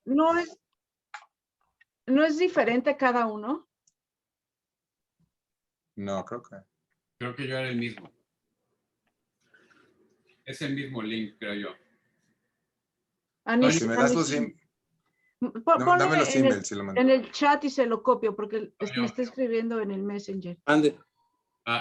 entonces. ¿No es diferente cada uno? No, creo que. Creo que yo era el mismo. Es el mismo link, creo yo. Si me das tus dame los emails si lo mandas. En el chat y se lo copio porque Toño. me está escribiendo en el Messenger. Ande.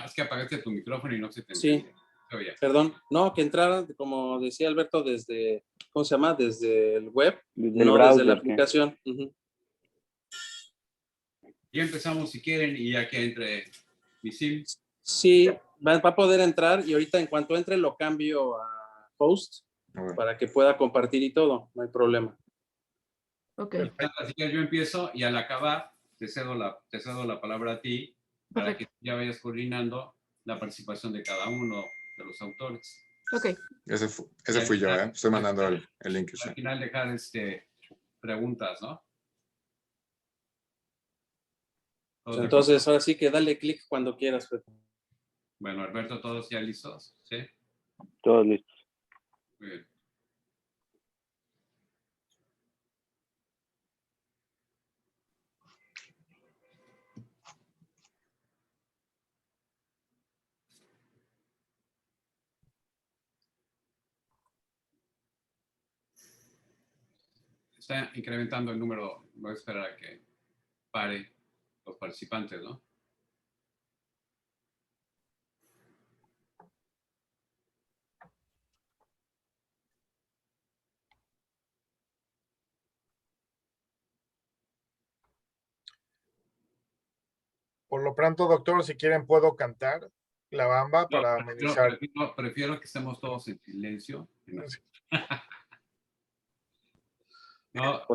Es que apagaste tu micrófono y no se te Sí. entiende. Oye, Perdón, no, que entraran, como decía Alberto, desde, ¿cómo se llama? Desde el web, Desde el no browser, desde la ¿qué? aplicación. Ujú. ya empezamos si quieren y ya que entre mi sim. Sí, va a poder entrar y ahorita en cuanto entre lo cambio a host Bueno. para que pueda compartir y todo, no hay problema. Ok, Así que yo empiezo y al acabar te cedo la palabra a ti para perfecto. que ya vayas coordinando la participación de cada uno de los autores. Ok, Ese fui yo, ¿eh? Estoy mandando el link. Al final dejar preguntas, ¿no? ¿Todos de Entonces, ahora sí que dale clic cuando quieras, Pepe. acuerdo? Bueno, Alberto, ¿todos ya listos? ¿Sí? Todos listos. Muy bien. Está incrementando el número, voy a esperar a que pare los participantes, ¿no? Por lo pronto, doctor, si quieren puedo cantar La Bamba para amenizar. Prefiero que estemos todos en silencio. No,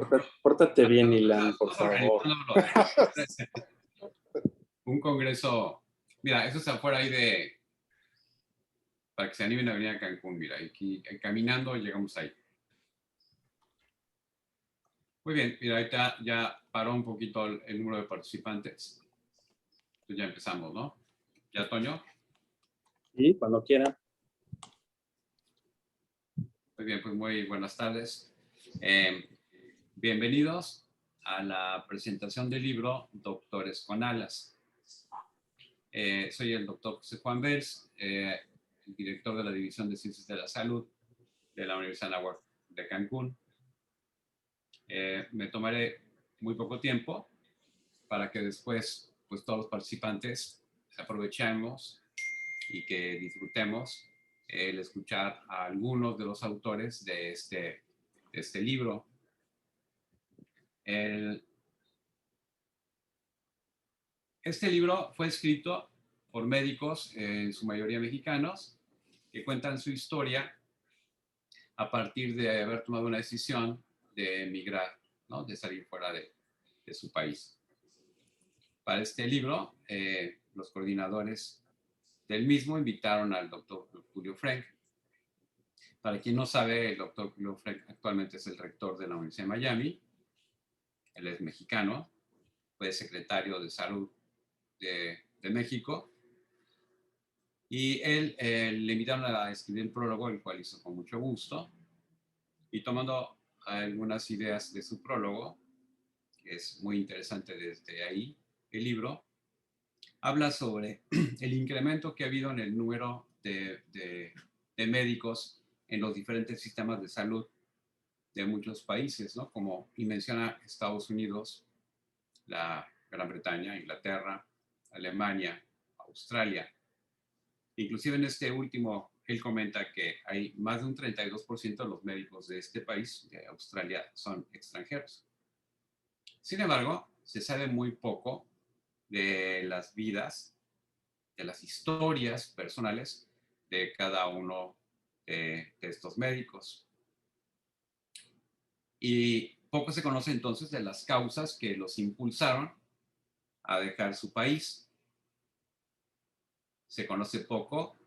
Pórtate bien, Ilan, por favor. Un congreso, mira, eso es afuera ahí para que se animen a venir a Cancún, mira, aquí caminando llegamos ahí. Muy bien, mira, ahorita ya paró un poquito el número de participantes. Entonces ya empezamos, ¿no? ¿Ya, Toño? Sí, cuando quieran. Muy bien, pues muy buenas tardes. Bienvenidos a la presentación del libro Doctores con Alas. Soy el doctor José Juan Bers, el director de la División de Ciencias de la Salud de la Universidad Anáhuac de Cancún. Me tomaré muy poco tiempo para que después pues, todos los participantes aprovechemos y que disfrutemos el escuchar a algunos de los autores de este libro. Este libro fue escrito por médicos, en su mayoría mexicanos, que cuentan su historia a partir de haber tomado una decisión de emigrar, ¿no? De salir fuera de su país. Para este libro, los coordinadores del mismo invitaron al doctor Julio Frenk. Para quien no sabe, el doctor Julio Frenk actualmente es el rector de la Universidad de Miami. Él es mexicano, fue secretario de Salud de México. Y él le invitaron a escribir el prólogo, el cual hizo con mucho gusto. Y tomando algunas ideas de su prólogo, que es muy interesante desde ahí, el libro habla sobre el incremento que ha habido en el número de médicos en los diferentes sistemas de salud de muchos países, ¿no? Como y menciona Estados Unidos, la Gran Bretaña, Inglaterra, Alemania, Australia. Inclusive en este último, él comenta que hay más de un 32% de los médicos de este país, de Australia, son extranjeros. Sin embargo, se sabe muy poco de las vidas, de las historias personales de cada uno de estos médicos. Y poco se conoce entonces de las causas que los impulsaron a dejar su país. Se conoce poco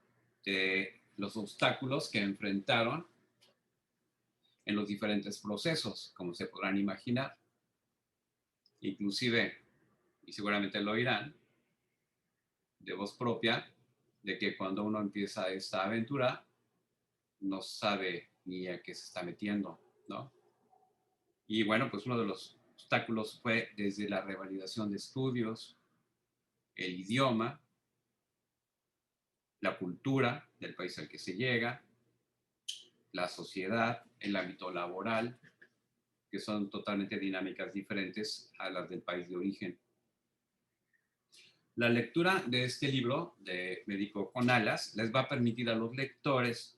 de los obstáculos que enfrentaron en los diferentes procesos, como se podrán imaginar. Inclusive, y seguramente lo oirán, de voz propia, de que cuando uno empieza esta aventura, no sabe ni a qué se está metiendo, ¿no? Y bueno, pues uno de los obstáculos fue desde la revalidación de estudios, el idioma, la cultura del país al que se llega, la sociedad, el ámbito laboral, que son totalmente dinámicas diferentes a las del país de origen. La lectura de este libro de Médico con Alas les va a permitir a los lectores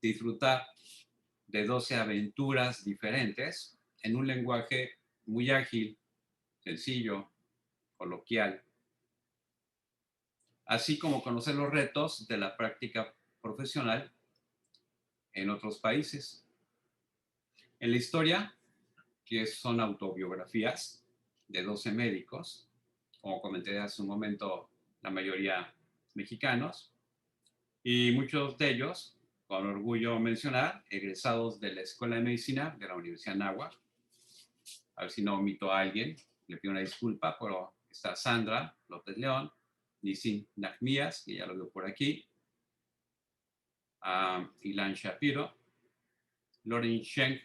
disfrutar de 12 aventuras diferentes en un lenguaje muy ágil, sencillo, coloquial, así como conocer los retos de la práctica profesional en otros países. En la historia, que son autobiografías de 12 médicos, como comenté hace un momento, la mayoría mexicanos, y muchos de ellos, con orgullo mencionar, egresados de la Escuela de Medicina de la Universidad de Anáhuac. A ver si no omito a alguien, le pido una disculpa, pero está Sandra López León, Nisin Nachmías, que ya lo veo por aquí, Ilan Shapiro, Loren Schenk,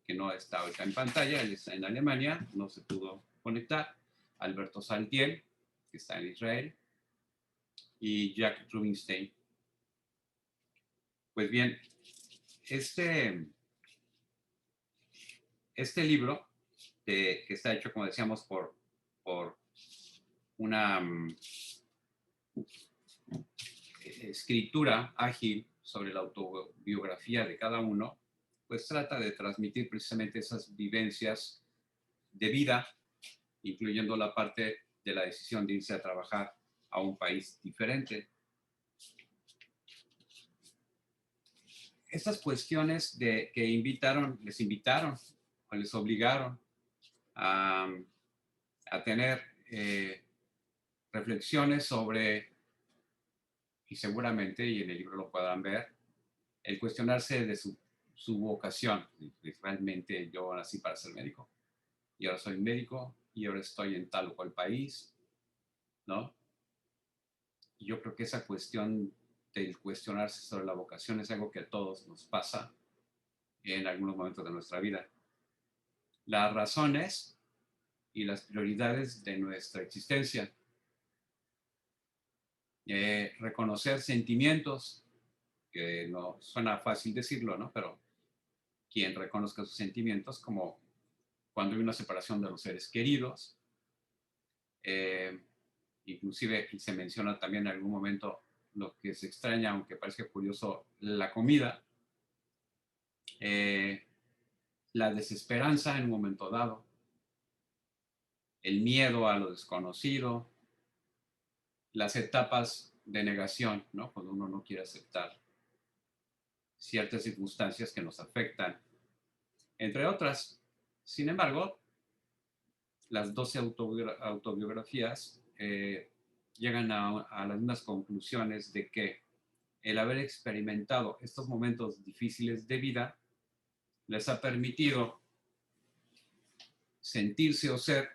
que no está ahorita en pantalla, él está en Alemania, no se pudo conectar, Alberto Saltiel, que está en Israel, y Jack Rubinstein. Pues bien, este libro, que está hecho, como decíamos, por una escritura ágil sobre la autobiografía de cada uno, pues trata de transmitir precisamente esas vivencias de vida, incluyendo la parte de la decisión de irse a trabajar a un país diferente. Estas cuestiones que les invitaron o les obligaron a tener reflexiones sobre, y seguramente, y en el libro lo podrán ver, el cuestionarse de su vocación. Realmente yo nací para ser médico, y ahora soy médico, y ahora estoy en tal o cual país, ¿no? Y yo creo que esa cuestión del cuestionarse sobre la vocación es algo que a todos nos pasa en algunos momentos de nuestra vida. Las razones y las prioridades de nuestra existencia. Reconocer sentimientos, que no suena fácil decirlo, ¿no? Pero quien reconozca sus sentimientos, como cuando hay una separación de los seres queridos, inclusive se menciona también en algún momento lo que se extraña, aunque parezca curioso, la comida, la desesperanza en un momento dado, el miedo a lo desconocido, las etapas de negación, ¿no? Cuando uno no quiere aceptar ciertas circunstancias que nos afectan, entre otras. Sin embargo, las 12 autobiografías llegan a las mismas conclusiones de que el haber experimentado estos momentos difíciles de vida les ha permitido sentirse o ser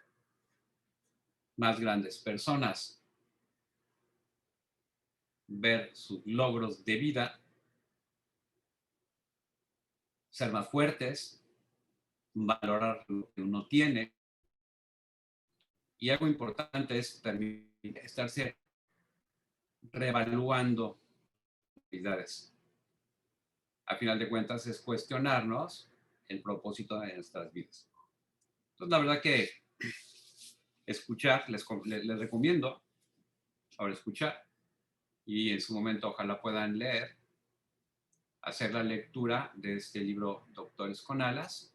más grandes personas, ver sus logros de vida, ser más fuertes, valorar lo que uno tiene. Y algo importante es estarse reevaluando habilidades. A final de cuentas es cuestionarnos el propósito de nuestras vidas. Entonces, la verdad que escuchar, les recomiendo ahora escuchar, y en su momento ojalá puedan leer, hacer la lectura de este libro Doctores con Alas,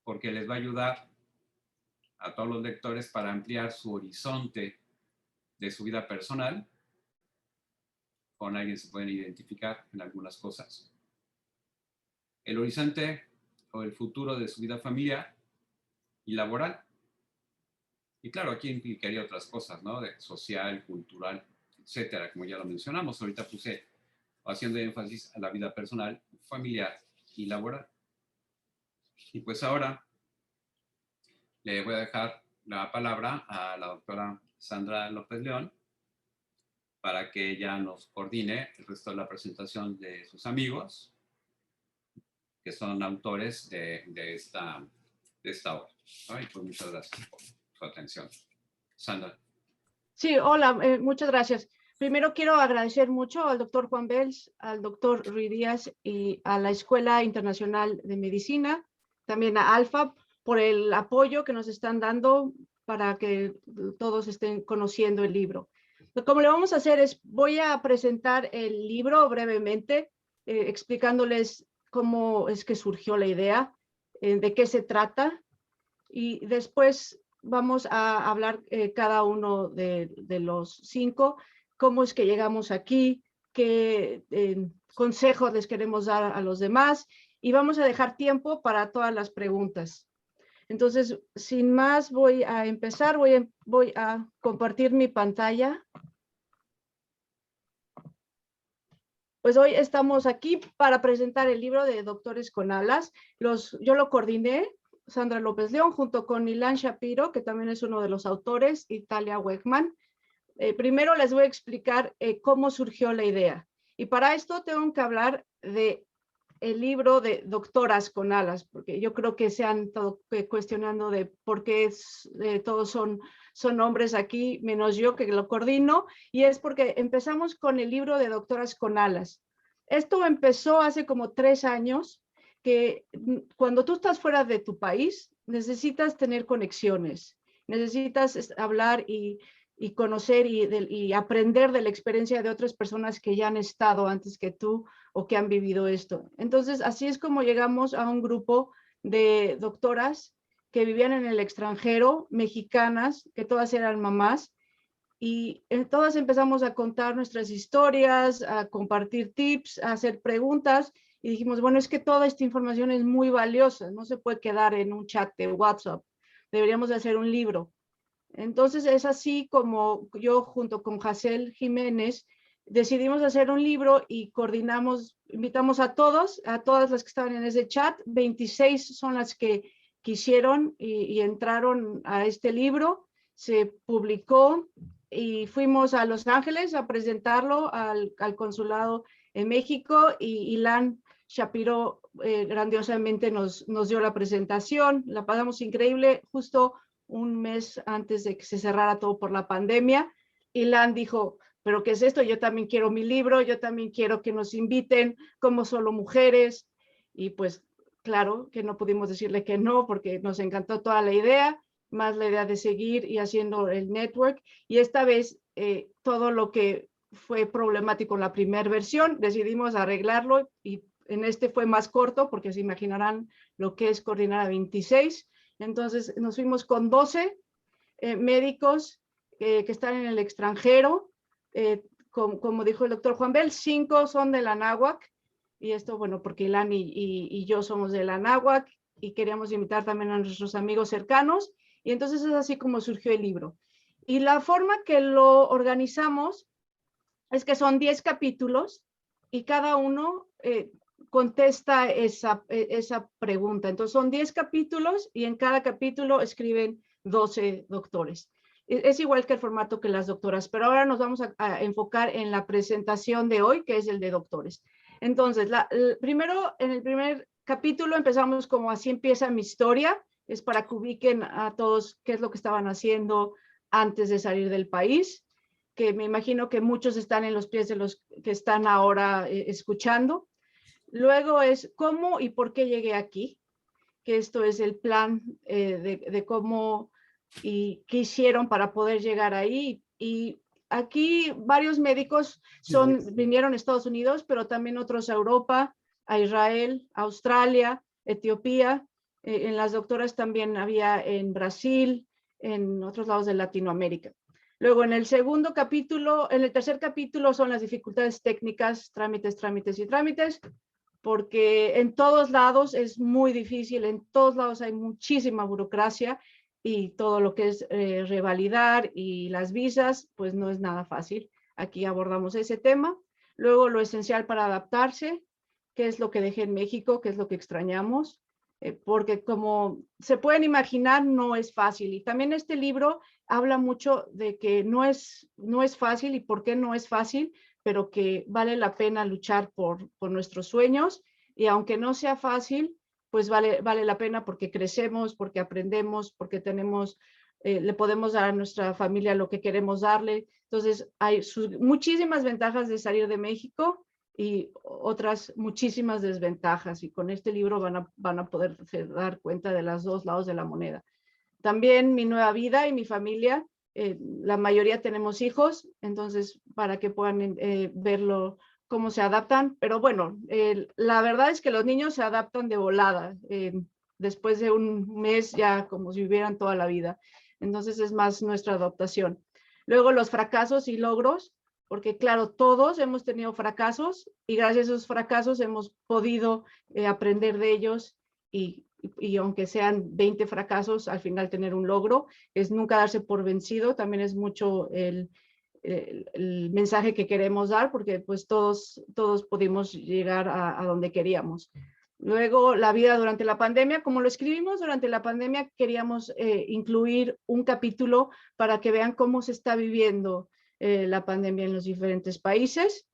porque les va a ayudar a todos los lectores para ampliar su horizonte de su vida personal. Con alguien se pueden identificar en algunas cosas. El horizonte o el futuro de su vida familiar y laboral. Y claro, aquí implicaría otras cosas, ¿no? De social, cultural, etcétera, como ya lo mencionamos. Ahorita puse haciendo énfasis a la vida personal, familiar y laboral. Y pues ahora le voy a dejar la palabra a la doctora Sandra López León para que ella nos coordine el resto de la presentación de sus amigos que son autores de esta obra. Ay, pues muchas gracias por su atención. Sandra. Sí, hola, muchas gracias. Primero quiero agradecer mucho al doctor Juan Bels, al doctor Ruiz Díaz y a la Escuela Internacional de Medicina, también a ALFA, por el apoyo que nos están dando para que todos estén conociendo el libro. Como le vamos a hacer es, voy a presentar el libro brevemente, explicándoles cómo es que surgió la idea, de qué se trata, y después vamos a hablar cada uno de los 5, cómo es que llegamos aquí, qué consejos les queremos dar a los demás, y vamos a dejar tiempo para todas las preguntas. Entonces, sin más, voy a empezar, voy a compartir mi pantalla. Pues hoy estamos aquí para presentar el libro de Doctores con Alas. Yo lo coordiné, Sandra López León, junto con Ilan Shapiro, que también es uno de los autores, y Talia Wegman. Primero les voy a explicar cómo surgió la idea. Y para esto tengo que hablar de el libro de Doctoras con Alas, porque yo creo que se han estado cuestionando de por qué todos son hombres aquí, menos yo que lo coordino, y es porque empezamos con el libro de Doctoras con Alas. Esto empezó hace como 3 años, que cuando tú estás fuera de tu país, necesitas tener conexiones, necesitas hablar y conocer y aprender de la experiencia de otras personas que ya han estado antes que tú o que han vivido esto. Entonces, así es como llegamos a un grupo de doctoras que vivían en el extranjero, mexicanas, que todas eran mamás, y todas empezamos a contar nuestras historias, a compartir tips, a hacer preguntas, y dijimos, bueno, es que toda esta información es muy valiosa, no se puede quedar en un chat de WhatsApp, deberíamos de hacer un libro. Entonces es así como yo junto con Jacel Jiménez decidimos hacer un libro y coordinamos, invitamos a todas las que estaban en ese chat, 26 son las que quisieron y entraron a este libro, se publicó y fuimos a Los Ángeles a presentarlo al consulado en México, y Ilan Shapiro grandiosamente nos dio la presentación, la pasamos increíble. Justo un mes antes de que se cerrara todo por la pandemia, Ilan dijo, pero ¿qué es esto? Yo también quiero mi libro, yo también quiero que nos inviten como solo mujeres, y pues claro que no pudimos decirle que no, porque nos encantó toda la idea, más la idea de seguir y haciendo el network, y esta vez todo lo que fue problemático en la primera versión, decidimos arreglarlo, y en este fue más corto, porque se imaginarán lo que es coordinar a 26, entonces nos fuimos con 12 médicos que están en el extranjero, como dijo el doctor Juan Bel, 5 son de la Anáhuac, y esto, bueno, porque Ilan y yo somos de la Anáhuac, y queríamos invitar también a nuestros amigos cercanos, y entonces es así como surgió el libro. Y la forma que lo organizamos es que son 10 capítulos, y cada uno contesta esa pregunta. Entonces son 10 capítulos y en cada capítulo escriben 12 doctores. Es igual que el formato que las doctoras, pero ahora nos vamos a enfocar en la presentación de hoy, que es el de doctores. Entonces, primero, en el primer capítulo empezamos como así empieza mi historia, es para que ubiquen a todos qué es lo que estaban haciendo antes de salir del país, que me imagino que muchos están en los pies de los que están ahora escuchando. Luego es cómo y por qué llegué aquí, que esto es el plan de cómo y qué hicieron para poder llegar ahí. Y aquí varios médicos vinieron a Estados Unidos, pero también otros a Europa, a Israel, a Australia, Etiopía. En las doctoras también había en Brasil, en otros lados de Latinoamérica. Luego en el segundo capítulo, en el tercer capítulo son las dificultades técnicas, trámites, porque en todos lados es muy difícil, en todos lados hay muchísima burocracia, y todo lo que es revalidar y las visas, pues no es nada fácil. Aquí abordamos ese tema. Luego lo esencial para adaptarse, qué es lo que dejé en México, qué es lo que extrañamos, porque como se pueden imaginar, no es fácil. Y también este libro habla mucho de que no es fácil, y por qué no es fácil, pero que vale la pena luchar por nuestros sueños, y aunque no sea fácil, pues vale la pena porque crecemos, porque aprendemos, porque tenemos, le podemos dar a nuestra familia lo que queremos darle. Entonces, hay muchísimas ventajas de salir de México y otras muchísimas desventajas. Y con este libro van a poder dar cuenta de los dos lados de la moneda. También mi nueva vida y mi familia, la mayoría tenemos hijos, entonces para que puedan verlo, cómo se adaptan. Pero bueno, la verdad es que los niños se adaptan de volada. Después de un mes ya como si vivieran toda la vida. Entonces es más nuestra adaptación. Luego los fracasos y logros, porque claro, todos hemos tenido fracasos y gracias a esos fracasos hemos podido aprender de ellos y aunque sean 20 fracasos, al final tener un logro, es nunca darse por vencido, también es mucho el mensaje que queremos dar, porque pues todos pudimos llegar a donde queríamos. Luego, la vida durante la pandemia, como lo escribimos durante la pandemia, queríamos incluir un capítulo para que vean cómo se está viviendo la pandemia en los diferentes países.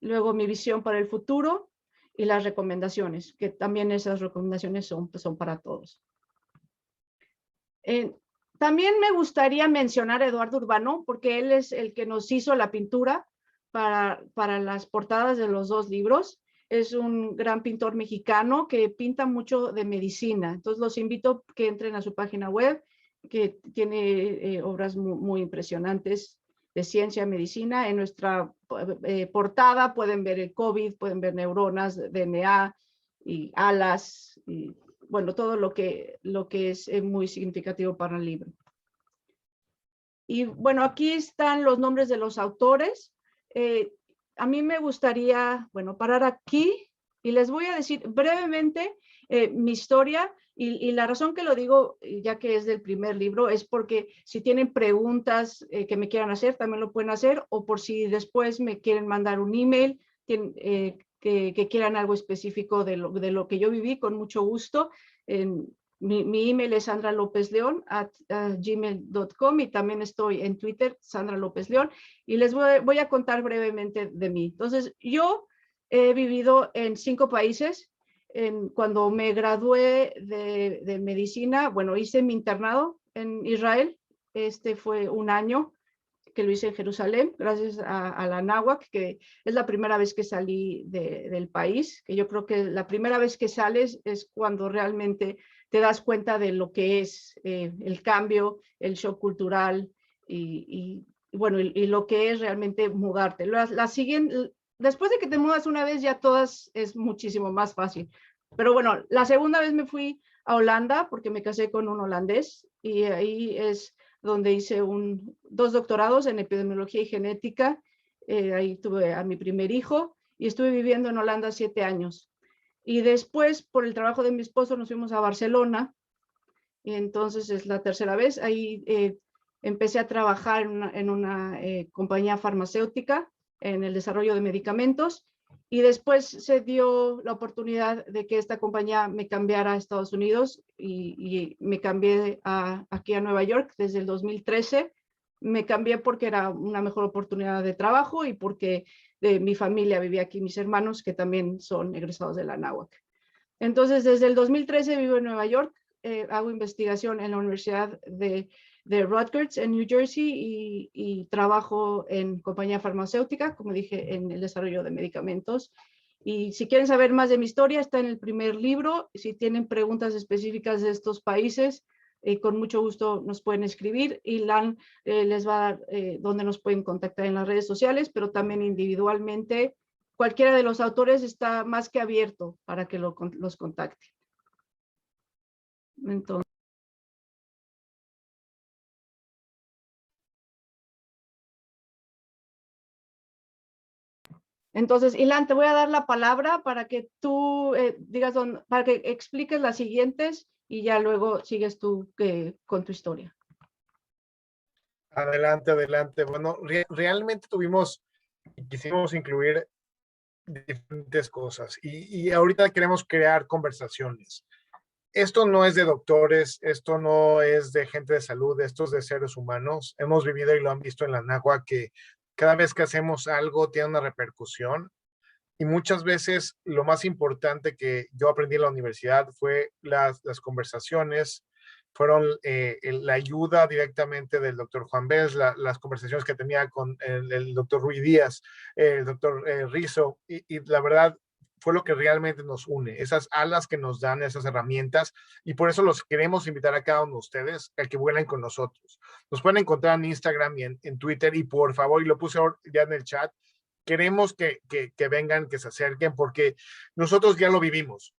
Luego, mi visión para el futuro y las recomendaciones, que también esas recomendaciones son para todos. También me gustaría mencionar a Eduardo Urbano, porque él es el que nos hizo la pintura para las portadas de los dos libros. Es un gran pintor mexicano que pinta mucho de medicina. Entonces los invito a que entren a su página web, que tiene obras muy impresionantes de ciencia, medicina. En nuestra portada pueden ver el COVID, pueden ver neuronas, DNA y alas, y bueno, todo lo que es muy significativo para el libro. Y bueno, aquí están los nombres de los autores. A mí me gustaría, bueno, parar aquí y les voy a decir brevemente mi historia y la razón que lo digo, ya que es del primer libro, es porque si tienen preguntas que me quieran hacer, también lo pueden hacer, o por si después me quieren mandar un email, que quieran algo específico de lo que yo viví, con mucho gusto. Mi email es sandralopezleon@gmail.com y también estoy en Twitter, Sandra López León, y les voy a contar brevemente de mí. Entonces, yo he vivido en 5 países. Cuando me gradué de medicina, bueno, hice mi internado en Israel. Este fue un año que lo hice en Jerusalén, gracias a la Anáhuac, que es la primera vez que salí del país, que yo creo que la primera vez que sales es cuando realmente te das cuenta de lo que es el cambio, el shock cultural y bueno, y lo que es realmente mudarte. La siguiente, después de que te mudas una vez, ya todas es muchísimo más fácil. Pero bueno, la segunda vez me fui a Holanda porque me casé con un holandés y ahí es donde hice 2 doctorados en epidemiología y genética. Ahí tuve a mi primer hijo y estuve viviendo en Holanda 7 años. Y después, por el trabajo de mi esposo, nos fuimos a Barcelona. Y entonces es la tercera vez. Ahí empecé a trabajar en una compañía farmacéutica en el desarrollo de medicamentos. Y después se dio la oportunidad de que esta compañía me cambiara a Estados Unidos y me cambié aquí a Nueva York desde el 2013. Me cambié porque era una mejor oportunidad de trabajo y porque mi familia vivía aquí, mis hermanos que también son egresados de la Anáhuac. Entonces, desde el 2013 vivo en Nueva York, hago investigación en la Universidad de Rutgers en New Jersey y trabajo en compañía farmacéutica, como dije, en el desarrollo de medicamentos. Y si quieren saber más de mi historia, está en el primer libro. Si tienen preguntas específicas de estos países, con mucho gusto nos pueden escribir y Lan les va a dar dónde nos pueden contactar en las redes sociales, pero también individualmente. Cualquiera de los autores está más que abierto para que los contacte. Entonces, Ilan, te voy a dar la palabra para que tú digas, para que expliques las siguientes y ya luego sigues tú con tu historia. Adelante, adelante. Bueno, realmente quisimos incluir diferentes cosas y ahorita queremos crear conversaciones. Esto no es de doctores, esto no es de gente de salud, esto es de seres humanos. Hemos vivido y lo han visto en la Anáhuac que cada vez que hacemos algo tiene una repercusión Y muchas veces lo más importante que yo aprendí en la universidad fue las conversaciones, fueron la ayuda directamente del doctor Juan Bez, las conversaciones que tenía con el doctor Ruiz Díaz, el doctor Rizzo, y la verdad fue lo que realmente nos une, esas alas que nos dan, esas herramientas, y por eso los queremos invitar a cada uno de ustedes a que vuelen con nosotros. Nos pueden encontrar en Instagram y en Twitter, y por favor, y lo puse ya en el chat, queremos que vengan, que se acerquen, porque nosotros ya lo vivimos.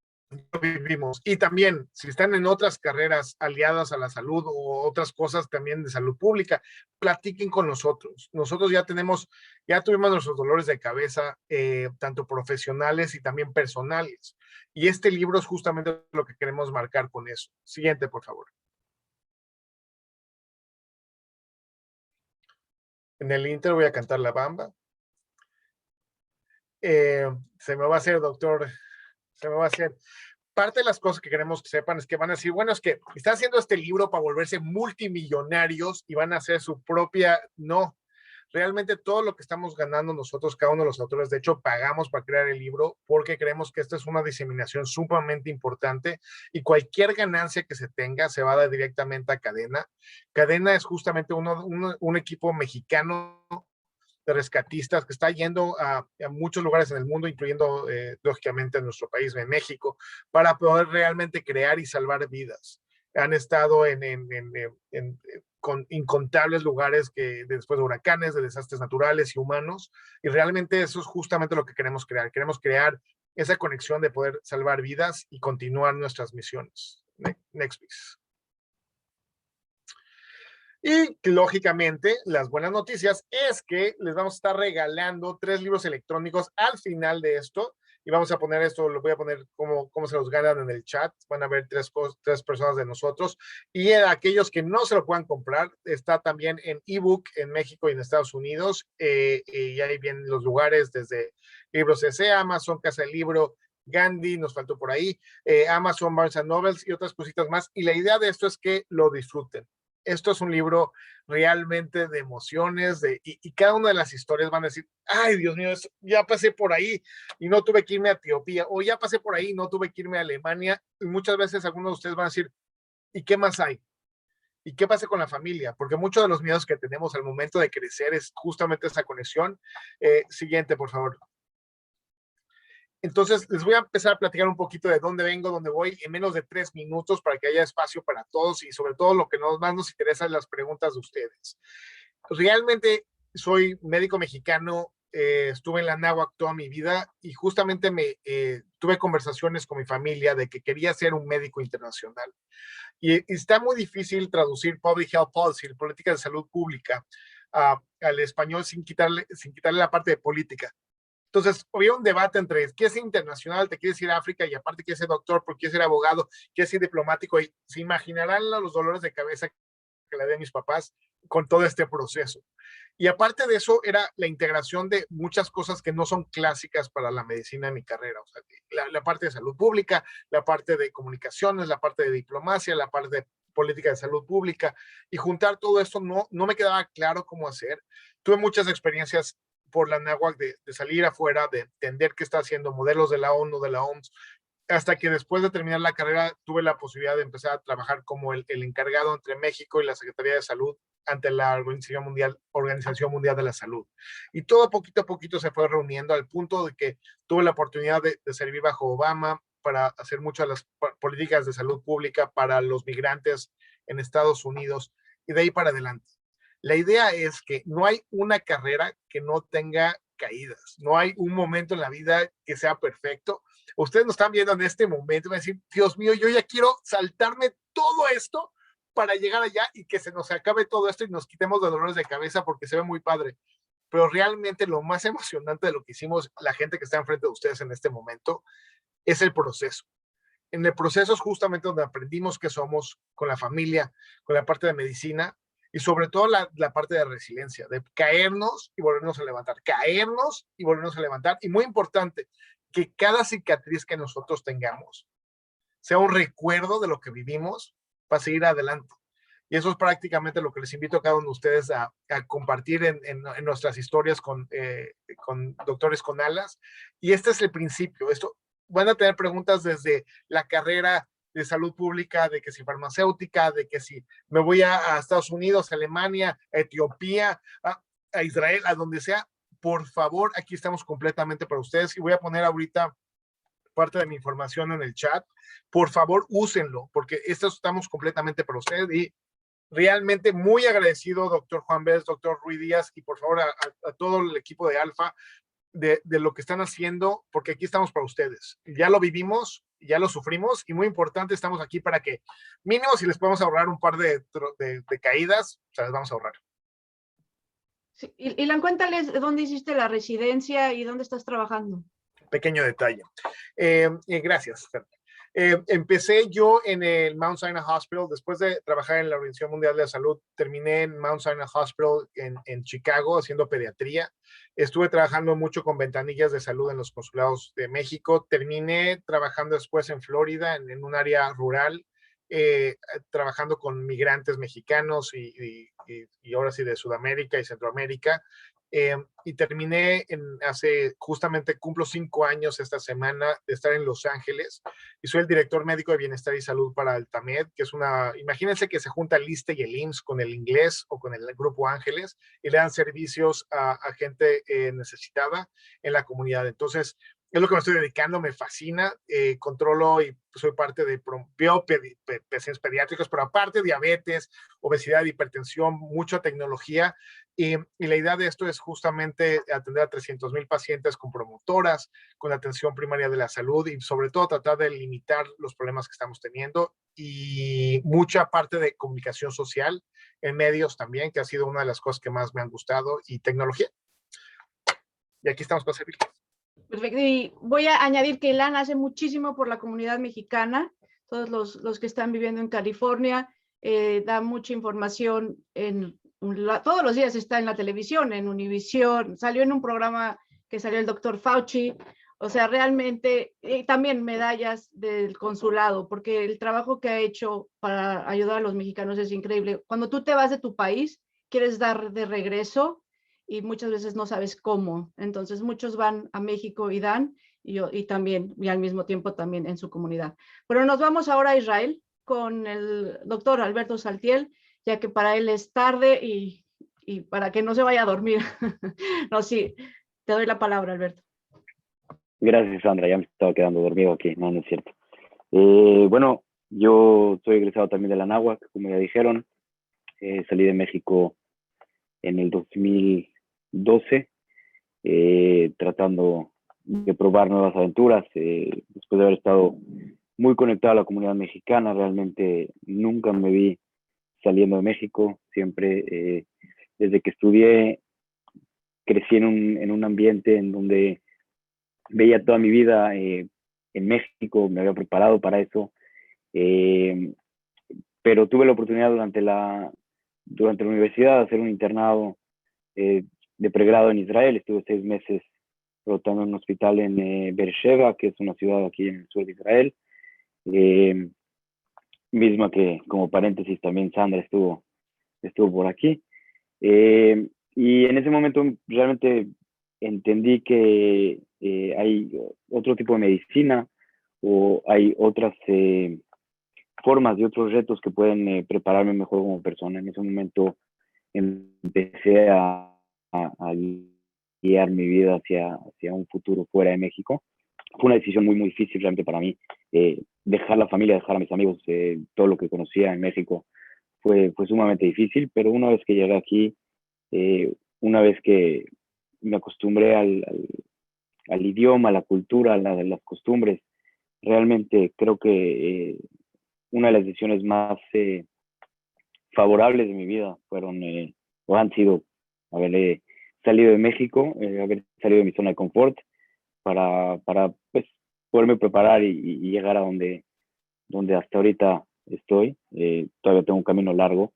Y también, si están en otras carreras aliadas a la salud o otras cosas también de salud pública, platiquen con nosotros. Nosotros ya tuvimos nuestros dolores de cabeza, tanto profesionales y también personales. Y este libro es justamente lo que queremos marcar con eso. Siguiente, por favor. En el Inter voy a cantar La Bamba. Se me va a hacer, doctor, se me va a hacer. Parte de las cosas que queremos que sepan es que van a decir, bueno, es que están haciendo este libro para volverse multimillonarios y van a hacer su propia, no. Realmente todo lo que estamos ganando nosotros, cada uno de los autores, de hecho, pagamos para crear el libro porque creemos que esta es una diseminación sumamente importante y cualquier ganancia que se tenga se va a dar directamente a Cadena. Cadena es justamente un equipo mexicano de rescatistas que está yendo a muchos lugares en el mundo, incluyendo, lógicamente, en nuestro país, en México, para poder realmente crear y salvar vidas. Han estado con incontables lugares después de huracanes, de desastres naturales y humanos, y realmente eso es justamente lo que queremos crear. Queremos crear esa conexión de poder salvar vidas y continuar nuestras misiones. Next, please. Y lógicamente, las buenas noticias es que les vamos a estar regalando 3 libros electrónicos al final de esto. Y vamos a poner esto, lo voy a poner cómo se los ganan en el chat. Van a ver 3 personas de nosotros. Y aquellos que no se lo puedan comprar, está también en ebook en México y en Estados Unidos. Y ahí vienen los lugares desde Libros S.A., Amazon, Casa del Libro, Gandhi, nos faltó por ahí, Amazon, Barnes & Noble y otras cositas más. Y la idea de esto es que lo disfruten. Esto es un libro realmente de emociones, y cada una de las historias van a decir, ay, Dios mío, ya pasé por ahí y no tuve que irme a Etiopía, o ya pasé por ahí y no tuve que irme a Alemania. Y muchas veces algunos de ustedes van a decir, ¿y qué más hay? ¿Y qué pasa con la familia? Porque muchos de los miedos que tenemos al momento de crecer es justamente esa conexión. Siguiente, por favor. Entonces, les voy a empezar a platicar un poquito de dónde vengo, dónde voy, en menos de 3 minutos para que haya espacio para todos y sobre todo lo que más nos interesa es las preguntas de ustedes. Realmente soy médico mexicano, estuve en la náhuatl toda mi vida y justamente tuve conversaciones con mi familia de que quería ser un médico internacional. Y está muy difícil traducir Public Health Policy, política de salud pública, al español sin quitarle la parte de política. Entonces, había un debate entre qué es internacional, te quieres ir a África y aparte quieres ser doctor, porque quieres ser abogado, quieres ser diplomático, y se imaginarán los dolores de cabeza que le di a mis papás con todo este proceso. Y aparte de eso, era la integración de muchas cosas que no son clásicas para la medicina en mi carrera. O sea, la parte de salud pública, la parte de comunicaciones, la parte de diplomacia, la parte de política de salud pública, y juntar todo esto no me quedaba claro cómo hacer. Tuve muchas experiencias por la náhuatl de salir afuera, de entender qué está haciendo, modelos de la ONU, de la OMS, hasta que después de terminar la carrera tuve la posibilidad de empezar a trabajar como el encargado entre México y la Secretaría de Salud ante la Organización Mundial de la Salud. Y todo poquito a poquito se fue reuniendo al punto de que tuve la oportunidad de servir bajo Obama para hacer muchas de las políticas de salud pública para los migrantes en Estados Unidos y de ahí para adelante. La idea es que no hay una carrera que no tenga caídas, no hay un momento en la vida que sea perfecto. Ustedes nos están viendo en este momento y van a decir, Dios mío, yo ya quiero saltarme todo esto para llegar allá y que se nos acabe todo esto y nos quitemos de dolores de cabeza porque se ve muy padre. Pero realmente lo más emocionante de lo que hicimos la gente que está enfrente de ustedes en este momento es el proceso. En el proceso es justamente donde aprendimos qué somos con la familia, con la parte de medicina, y sobre todo la parte de resiliencia, de caernos y volvernos a levantar, caernos y volvernos a levantar. Y muy importante, que cada cicatriz que nosotros tengamos sea un recuerdo de lo que vivimos para seguir adelante. Y eso es prácticamente lo que les invito a cada uno de ustedes a compartir en nuestras historias con Doctores con Alas. Y este es el principio. Esto, van a tener preguntas desde la carrera de salud pública, de que si farmacéutica, de que si me voy a Estados Unidos, a Alemania, a Etiopía, a Israel, a donde sea. Por favor, aquí estamos completamente para ustedes. Y voy a poner ahorita parte de mi información en el chat. Por favor, úsenlo, porque estamos completamente para ustedes. Y realmente muy agradecido, doctor Juan Bess, doctor Ruiz Díaz, y por favor a todo el equipo de Alfa, de lo que están haciendo, porque aquí estamos para ustedes. Ya lo vivimos, ya lo sufrimos, y muy importante, estamos aquí para que mínimo si les podemos ahorrar un par de caídas, o sea, les vamos a ahorrar. Sí, Ilan, cuéntales dónde hiciste la residencia y dónde estás trabajando. Pequeño detalle. Gracias, Fernanda. Empecé yo en el Mount Sinai Hospital, después de trabajar en la Organización Mundial de la Salud, terminé en Mount Sinai Hospital en Chicago haciendo pediatría. Estuve trabajando mucho con ventanillas de salud en los consulados de México. Terminé trabajando después en Florida, en un área rural, trabajando con migrantes mexicanos y ahora sí de Sudamérica y Centroamérica. Y terminé justamente cumplo 5 años esta semana de estar en Los Ángeles y soy el director médico de bienestar y salud para Altamed, que es imagínense que se junta el ISSSTE y el IMSS con el inglés o con el Grupo Ángeles y le dan servicios a gente necesitada en la comunidad. Entonces, es lo que me estoy dedicando, me fascina, controlo y soy parte de pacientes pediátricos, pero aparte diabetes, obesidad, hipertensión, mucha tecnología. Y la idea de esto es justamente atender a 300,000 pacientes con promotoras, con atención primaria de la salud y sobre todo tratar de limitar los problemas que estamos teniendo y mucha parte de comunicación social en medios también, que ha sido una de las cosas que más me han gustado, y tecnología. Y aquí estamos para servir. Perfecto. Y voy a añadir que Ilan hace muchísimo por la comunidad mexicana, todos los que están viviendo en California, da mucha información todos los días está en la televisión, en Univisión, salió en un programa que salió el doctor Fauci, o sea, realmente, también medallas del consulado, porque el trabajo que ha hecho para ayudar a los mexicanos es increíble. Cuando tú te vas de tu país, quieres dar de regreso y muchas veces no sabes cómo. Entonces, muchos van a México y dan, y también, y al mismo tiempo también en su comunidad. Pero nos vamos ahora a Israel con el doctor Alberto Saltiel, ya que para él es tarde y para que no se vaya a dormir. No, sí, te doy la palabra, Alberto. Gracias, Sandra. Ya me estaba quedando dormido aquí. No, no es cierto. Bueno, yo soy egresado también de la Anáhuac, como ya dijeron. Salí de México en el 2012, tratando de probar nuevas aventuras. Después de haber estado muy conectado a la comunidad mexicana, realmente nunca me vi saliendo de México. Siempre, desde que estudié, crecí en un ambiente en donde veía toda mi vida en México, me había preparado para eso, pero tuve la oportunidad durante la universidad de hacer un internado de pregrado en Israel. Estuve 6 meses rotando en un hospital en Beersheba, que es una ciudad aquí en el sur de Israel, misma que, como paréntesis, también Sandra estuvo por aquí. Y en ese momento realmente entendí que hay otro tipo de medicina o hay otras formas y otros retos que pueden prepararme mejor como persona. En ese momento empecé a guiar mi vida hacia un futuro fuera de México. Fue una decisión muy, muy difícil realmente para mí. Dejar la familia, dejar a mis amigos, todo lo que conocía en México fue sumamente difícil, pero una vez que llegué aquí, una vez que me acostumbré al idioma, a la cultura, a las costumbres, realmente creo que una de las decisiones más favorables de mi vida fueron o han sido haber salido de México, haber salido de mi zona de confort para pues, poderme preparar y llegar a donde hasta ahorita estoy. Todavía tengo un camino largo,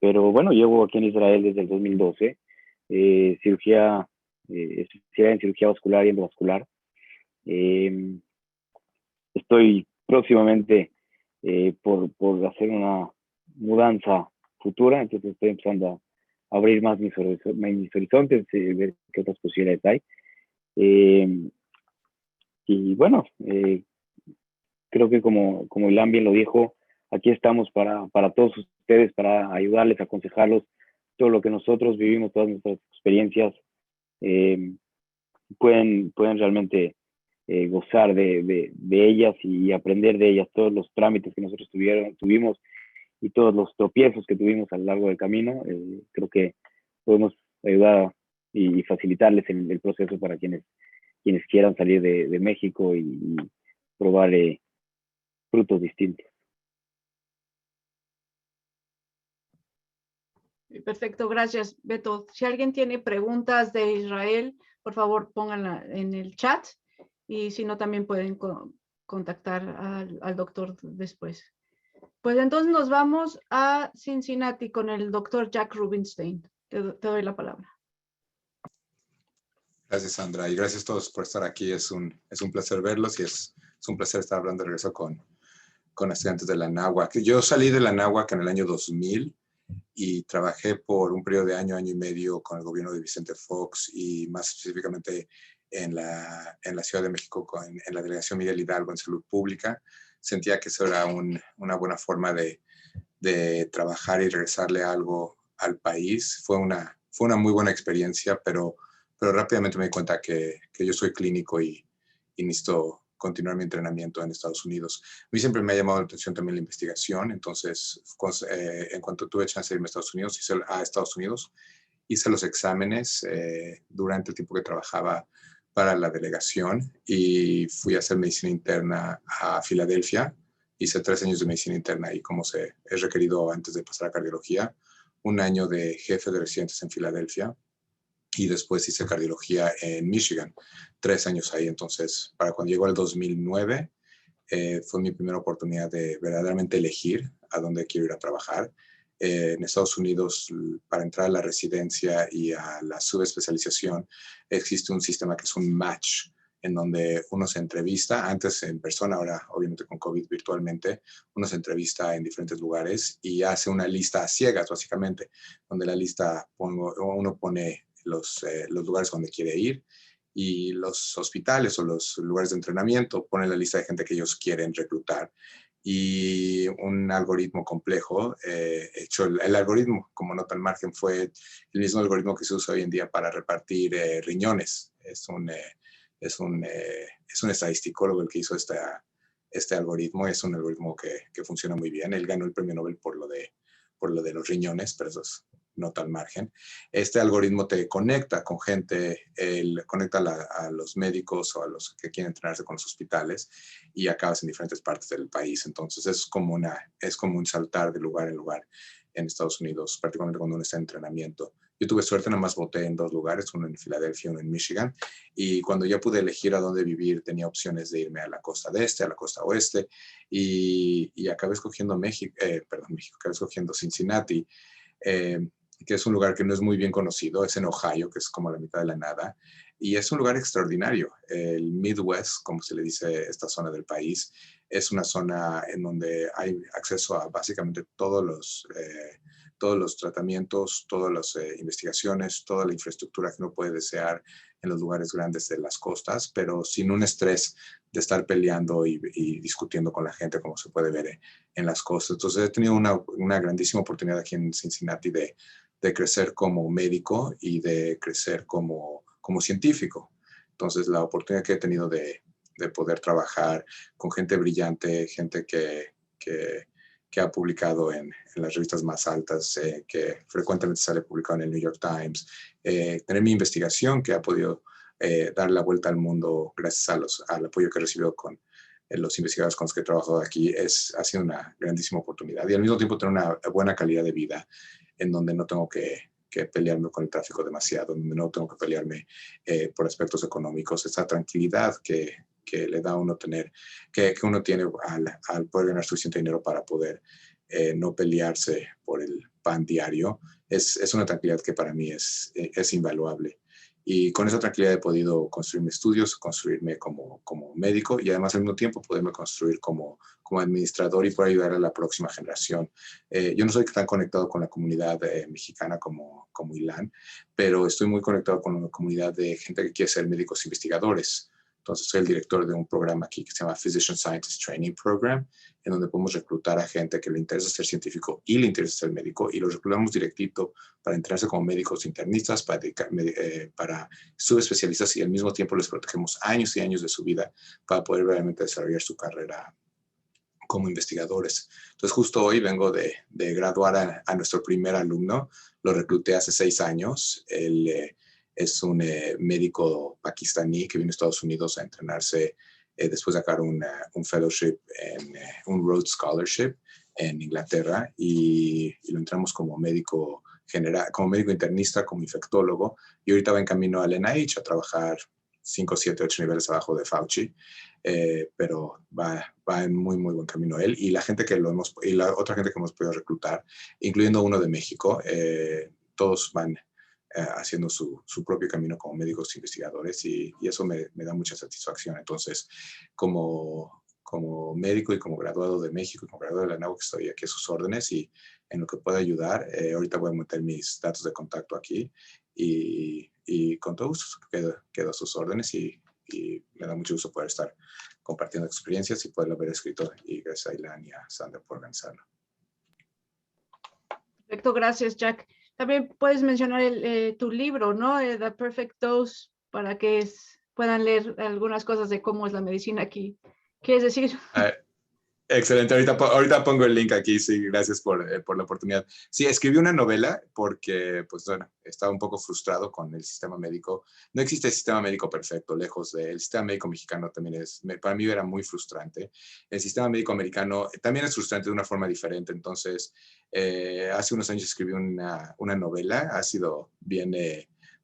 pero bueno, llevo aquí en Israel desde el 2012, especialidad en cirugía vascular y endovascular. Estoy próximamente por hacer mudanza futura, entonces estoy empezando a abrir más mis horizontes, ver qué otras posibilidades hay. Y bueno, creo que como Ilan bien lo dijo, aquí estamos para todos ustedes, para ayudarles, aconsejarlos, todo lo que nosotros vivimos, todas nuestras experiencias, pueden realmente gozar de ellas y aprender de ellas, todos los trámites que nosotros tuvimos y todos los tropiezos que tuvimos a lo largo del camino. Creo que podemos ayudar y facilitarles el proceso para quienes quieran salir de México y probar frutos distintos. Perfecto, gracias, Beto. Si alguien tiene preguntas de Israel, por favor pónganla en el chat, y si no, también pueden contactar al doctor después. Pues entonces nos vamos a Cincinnati con el doctor Jack Rubinstein. Te doy la palabra. Gracias, Sandra, y gracias a todos por estar aquí. Es un placer verlos y es un placer estar hablando de regreso con estudiantes de la Anáhuac. Yo salí de la Anáhuac en el año 2000 y trabajé por un periodo de año y medio con el gobierno de Vicente Fox y más específicamente en la Ciudad de México, en la delegación Miguel Hidalgo en salud pública. Sentía que eso era una buena forma de trabajar y regresarle algo al país. Fue una muy buena experiencia, pero rápidamente me di cuenta que yo soy clínico y necesito continuar mi entrenamiento en Estados Unidos. A mí siempre me ha llamado la atención también la investigación, entonces en cuanto tuve chance de irme a Estados Unidos, hice los exámenes durante el tiempo que trabajaba para la delegación y fui a hacer medicina interna a Filadelfia. Hice 3 años de medicina interna y como es requerido antes de pasar a cardiología, 1 año de jefe de residentes en Filadelfia. Y después hice cardiología en Michigan, 3 años ahí. Entonces, para cuando llegó el 2009, fue mi primera oportunidad de verdaderamente elegir a dónde quiero ir a trabajar. En Estados Unidos, para entrar a la residencia y a la subespecialización, existe un sistema que es un match, en donde uno se entrevista, antes en persona, ahora obviamente con COVID virtualmente, uno se entrevista en diferentes lugares y hace una lista a ciegas, básicamente, donde la lista uno pone los lugares donde quiere ir y los hospitales o los lugares de entrenamiento ponen la lista de gente que ellos quieren reclutar. Y un algoritmo complejo, hecho el algoritmo, como nota al margen, fue el mismo algoritmo que se usa hoy en día para repartir riñones. Es un estadisticólogo el que hizo este algoritmo. Es un algoritmo que funciona muy bien. Él ganó el premio Nobel por lo de los riñones, pero eso es nota al margen. Este algoritmo te conecta con gente, conecta a los médicos o a los que quieren entrenarse con los hospitales y acabas en diferentes partes del país. Entonces es como un saltar de lugar en lugar en Estados Unidos, particularmente cuando uno está en entrenamiento. Yo tuve suerte, nada más voté en 2 lugares, uno en Filadelfia y uno en Michigan. Y cuando ya pude elegir a dónde vivir, tenía opciones de irme a la costa este, a la costa oeste, y acabé escogiendo acabé escogiendo Cincinnati, que es un lugar que no es muy bien conocido, es en Ohio, que es como la mitad de la nada, y es un lugar extraordinario. El Midwest, como se le dice esta zona del país, es una zona en donde hay acceso a básicamente todos los tratamientos, todas las investigaciones, toda la infraestructura que uno puede desear en los lugares grandes de las costas, pero sin un estrés de estar peleando y discutiendo con la gente, como se puede ver en las costas. Entonces he tenido una grandísima oportunidad aquí en Cincinnati de crecer como médico y de crecer como científico. Entonces la oportunidad que he tenido de poder trabajar con gente brillante, gente que ha publicado en las revistas más altas, que frecuentemente sale publicado en el New York Times, tener mi investigación que ha podido dar la vuelta al mundo gracias al apoyo que he recibido con los investigadores con los que he trabajado aquí, ha sido una grandísima oportunidad. Y al mismo tiempo tener una buena calidad de vida en donde no tengo que pelearme con el tráfico demasiado, donde no tengo que pelearme por aspectos económicos. Esa tranquilidad que le da a uno tener, que uno tiene al poder ganar suficiente dinero para poder no pelearse por el pan diario, es una tranquilidad que para mí es invaluable. Y con esa tranquilidad he podido construir mis estudios, construirme como médico y además al mismo tiempo poderme construir como administrador y poder ayudar a la próxima generación. Yo no soy tan conectado con la comunidad mexicana como Ilan, pero estoy muy conectado con una comunidad de gente que quiere ser médicos investigadores. Entonces, soy el director de un programa aquí que se llama Physician Scientist Training Program, en donde podemos reclutar a gente que le interesa ser científico y le interesa ser médico, y los reclutamos directito para entrenarse como médicos internistas, para subespecialistas, y al mismo tiempo les protegemos años y años de su vida para poder realmente desarrollar su carrera como investigadores. Entonces, justo hoy vengo de graduar a nuestro primer alumno. Lo recluté hace 6 años. Él es un médico pakistaní que vino a Estados Unidos a entrenarse después de sacar un fellowship, un Rhodes Scholarship en Inglaterra, y lo entramos como médico general, como médico internista, como infectólogo, y ahorita va en camino al NIH a trabajar 5, 7, 8 niveles abajo de Fauci, pero va en muy, muy buen camino él, y la otra gente que hemos podido reclutar, incluyendo uno de México, todos van haciendo su propio camino como médicos investigadores, y eso me da mucha satisfacción. Entonces, como médico y como graduado de México y como graduado de la NAUC, estoy aquí a sus órdenes, y en lo que pueda ayudar, ahorita voy a meter mis datos de contacto aquí, y con todo gusto quedo a sus órdenes, y me da mucho gusto poder estar compartiendo experiencias y poderlo haber escrito, y gracias a Ilan y a Sandra por organizarlo. Perfecto, gracias, Jack. También puedes mencionar tu libro, ¿no? The Perfect Dose, para que puedan leer algunas cosas de cómo es la medicina aquí. ¿Quieres decir? Excelente, ahorita pongo el link aquí, sí, gracias por la oportunidad. Sí, escribí una novela porque, pues bueno, estaba un poco frustrado con el sistema médico. No existe el sistema médico perfecto, lejos del sistema médico mexicano también para mí era muy frustrante. El sistema médico americano también es frustrante de una forma diferente. Entonces, hace unos años escribí una novela, ha sido bien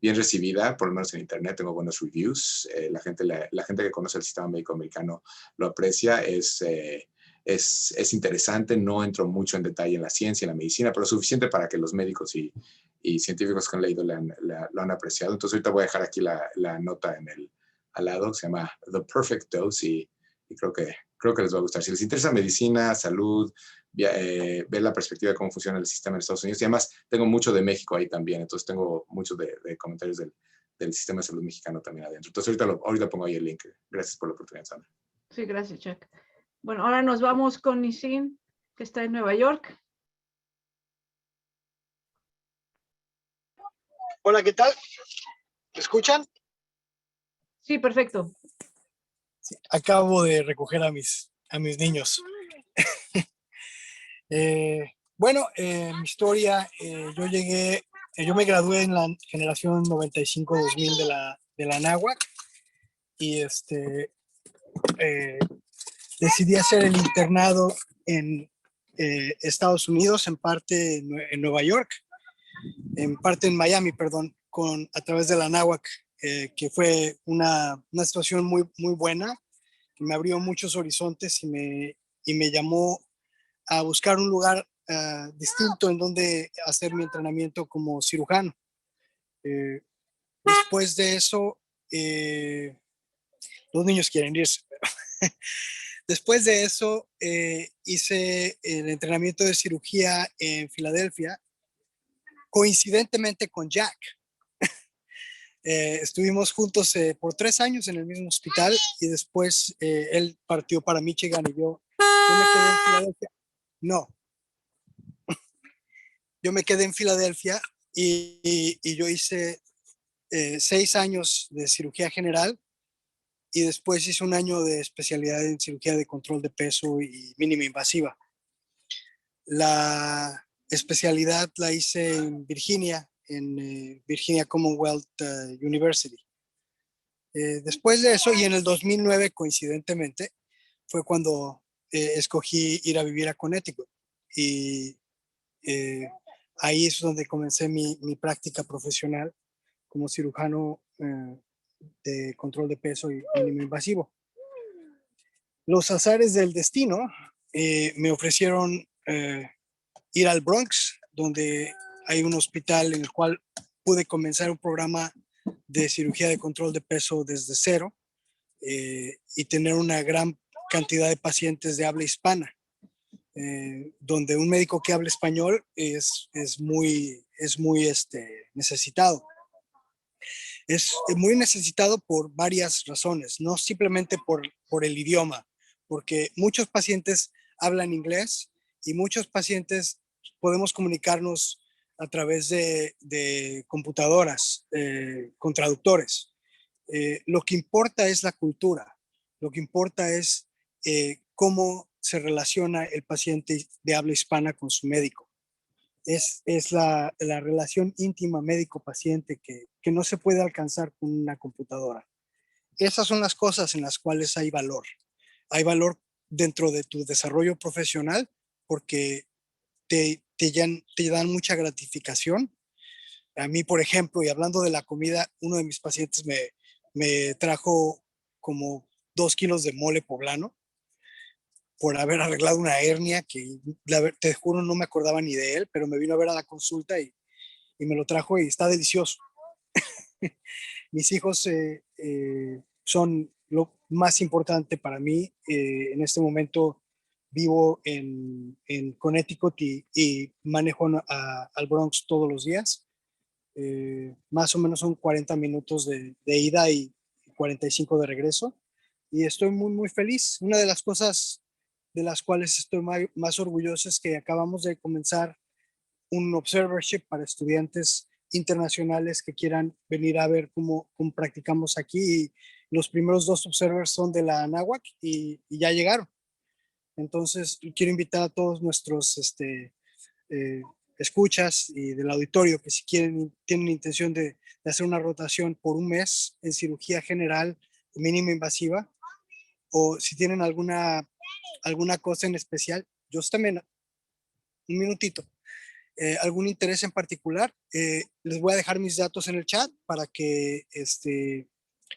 recibida, por lo menos en internet, tengo buenos reviews. La gente que conoce el sistema médico americano lo aprecia, es interesante, no entro mucho en detalle en la ciencia, en la medicina, pero suficiente para que los médicos y científicos que han leído lo han apreciado. Entonces ahorita voy a dejar aquí la nota al lado, se llama The Perfect Dose, y creo que les va a gustar. Si les interesa medicina, salud, ver la perspectiva de cómo funciona el sistema en Estados Unidos, y además tengo mucho de México ahí también, entonces tengo muchos de comentarios del sistema de salud mexicano también adentro. Entonces ahorita pongo ahí el link. Gracias por la oportunidad, Sandra. Sí, gracias, Jack. Bueno, ahora nos vamos con Nisin, que está en Nueva York. Hola, ¿qué tal? ¿Me escuchan? Sí, perfecto. Sí, acabo de recoger a mis niños. Mi historia, yo me gradué en la generación 95-2000 de la NAWAC, y decidí hacer el internado en Estados Unidos, en parte en Nueva York, en parte en Miami, perdón, a través de la NAWAC, que fue una situación muy, muy buena, que me abrió muchos horizontes, y me llamó a buscar un lugar distinto en donde hacer mi entrenamiento como cirujano. Después de eso, los niños quieren irse. Después de eso, hice el entrenamiento de cirugía en Filadelfia, coincidentemente con Jack. Estuvimos juntos por 3 años en el mismo hospital, y después él partió para Michigan y yo me quedé en Filadelfia. No. Yo me quedé en Filadelfia y yo hice 6 años de cirugía general, y después hice 1 año de especialidad en cirugía de control de peso y mínima invasiva. La especialidad la hice en Virginia, en Virginia Commonwealth University. Después de eso, y en el 2009, coincidentemente, fue cuando escogí ir a vivir a Connecticut, y ahí es donde comencé mi práctica profesional como cirujano de control de peso y mínimo invasivo. Los azares del destino me ofrecieron ir al Bronx, donde hay un hospital en el cual pude comenzar un programa de cirugía de control de peso desde cero y tener una gran cantidad de pacientes de habla hispana, donde un médico que habla español es muy necesitado. Es muy necesitado por varias razones, no simplemente por el idioma, porque muchos pacientes hablan inglés y muchos pacientes podemos comunicarnos a través de computadoras con traductores. Lo que importa es la cultura, lo que importa es cómo se relaciona el paciente de habla hispana con su médico. Es la relación íntima médico-paciente que no se puede alcanzar con una computadora. Esas son las cosas en las cuales hay valor. Hay valor dentro de tu desarrollo profesional porque te dan mucha gratificación. A mí, por ejemplo, y hablando de la comida, uno de mis pacientes me trajo como 2 kilos de mole poblano por haber arreglado una hernia que te juro no me acordaba ni de él, pero me vino a ver a la consulta y me lo trajo y está delicioso. Mis hijos son lo más importante para mí. En este momento vivo en Connecticut y manejo al Bronx todos los días. Más o menos son 40 minutos de ida y 45 de regreso. Y estoy muy, muy feliz. Una de las cosas de las cuales estoy más orgulloso es que acabamos de comenzar un observership para estudiantes internacionales que quieran venir a ver cómo practicamos aquí. Y los primeros 2 observers son de la Anáhuac y ya llegaron. Entonces, quiero invitar a todos nuestros escuchas y del auditorio que si tienen intención de hacer una rotación por un mes en cirugía general mínima invasiva, o si tienen alguna cosa en especial, yo también, un minutito, algún interés en particular, les voy a dejar mis datos en el chat para que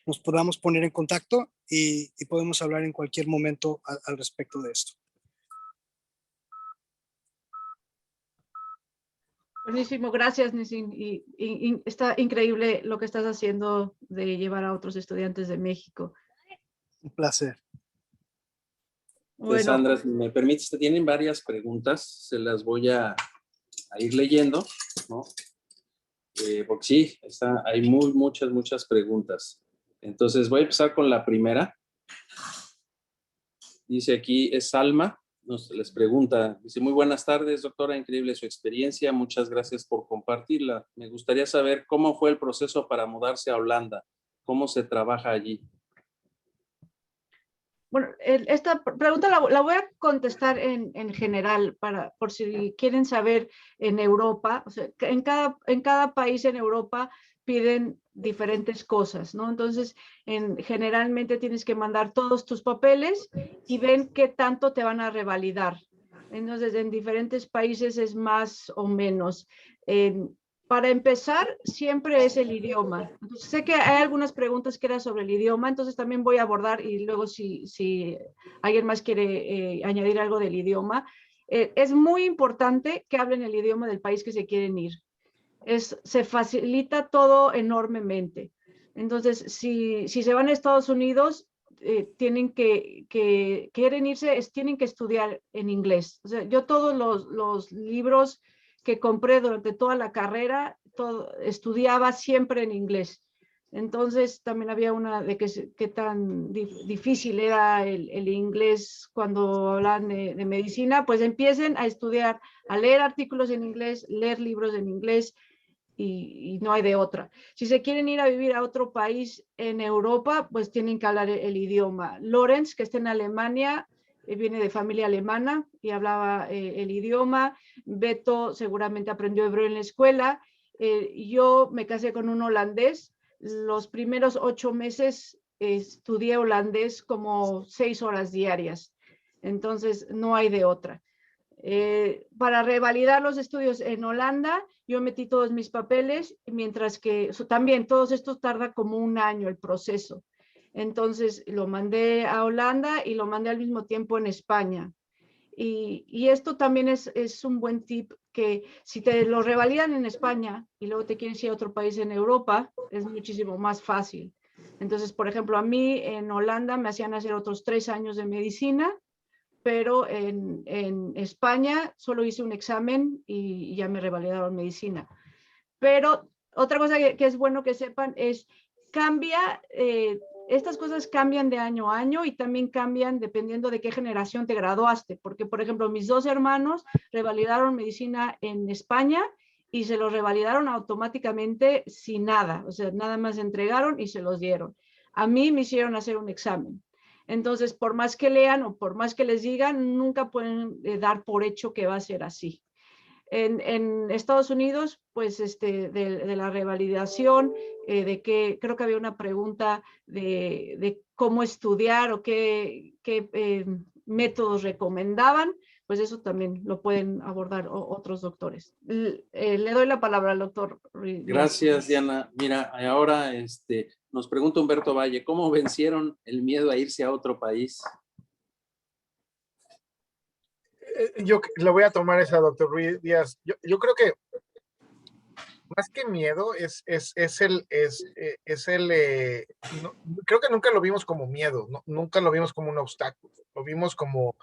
nos podamos poner en contacto y podemos hablar en cualquier momento al respecto de esto. Buenísimo, gracias, Nisin. Y está increíble lo que estás haciendo de llevar a otros estudiantes de México. Un placer. Pues, Sandra, si me permites, te tienen varias preguntas, se las voy a ir leyendo, ¿no? Porque sí, hay muchas preguntas. Entonces voy a empezar con la primera. Dice aquí, es Salma, les pregunta, dice, muy buenas tardes, doctora, increíble su experiencia, muchas gracias por compartirla. Me gustaría saber cómo fue el proceso para mudarse a Holanda, cómo se trabaja allí. Bueno, esta pregunta la voy a contestar en general por si quieren saber en Europa. O sea, en cada país en Europa piden diferentes cosas, ¿no? Entonces, generalmente tienes que mandar todos tus papeles y ven qué tanto te van a revalidar. Entonces, en diferentes países es más o menos. Para empezar, siempre es el idioma. Entonces, sé que hay algunas preguntas que eran sobre el idioma, entonces también voy a abordar y luego si alguien más quiere añadir algo del idioma. Es muy importante que hablen el idioma del país que se quieren ir. Se facilita todo enormemente. Entonces, si se van a Estados Unidos, quieren irse, tienen que estudiar en inglés. O sea, yo todos los libros que compré durante toda la carrera, estudiaba siempre en inglés. Entonces también había una de qué tan difícil era el inglés cuando hablan de medicina, pues empiecen a estudiar, a leer artículos en inglés, leer libros en inglés y no hay de otra. Si se quieren ir a vivir a otro país en Europa, pues tienen que hablar el idioma. Lorenz, que está en Alemania, viene de familia alemana y hablaba el idioma. Beto seguramente aprendió hebreo en la escuela. Yo me casé con un holandés. Los primeros 8 meses estudié holandés como 6 horas diarias. Entonces, no hay de otra. Para revalidar los estudios en Holanda, yo metí todos mis papeles, mientras que también todos estos tarda como 1 año el proceso. Entonces lo mandé a Holanda y lo mandé al mismo tiempo en España. Y esto también es un buen tip, que si te lo revalidan en España y luego te quieres ir a otro país en Europa, es muchísimo más fácil. Entonces, por ejemplo, a mí en Holanda me hacían hacer otros 3 años de medicina, pero en España solo hice un examen y ya me revalidaron medicina. Pero otra cosa que es bueno que sepan es, estas cosas cambian de año a año y también cambian dependiendo de qué generación te graduaste, porque por ejemplo mis 2 hermanos revalidaron medicina en España y se los revalidaron automáticamente sin nada, o sea, nada más entregaron y se los dieron. A mí me hicieron hacer un examen. Entonces, por más que lean o por más que les digan, nunca pueden dar por hecho que va a ser así. En Estados Unidos, pues de la revalidación, de que creo que había una pregunta de cómo estudiar o qué métodos recomendaban, pues eso también lo pueden abordar otros doctores. Le doy la palabra al doctor. Gracias, Diana. Mira, ahora nos pregunta Humberto Valle, ¿cómo vencieron el miedo a irse a otro país? Yo le voy a tomar esa, doctor Ruiz Díaz. Yo creo que más que miedo creo que nunca lo vimos como miedo, nunca lo vimos como un obstáculo, lo vimos como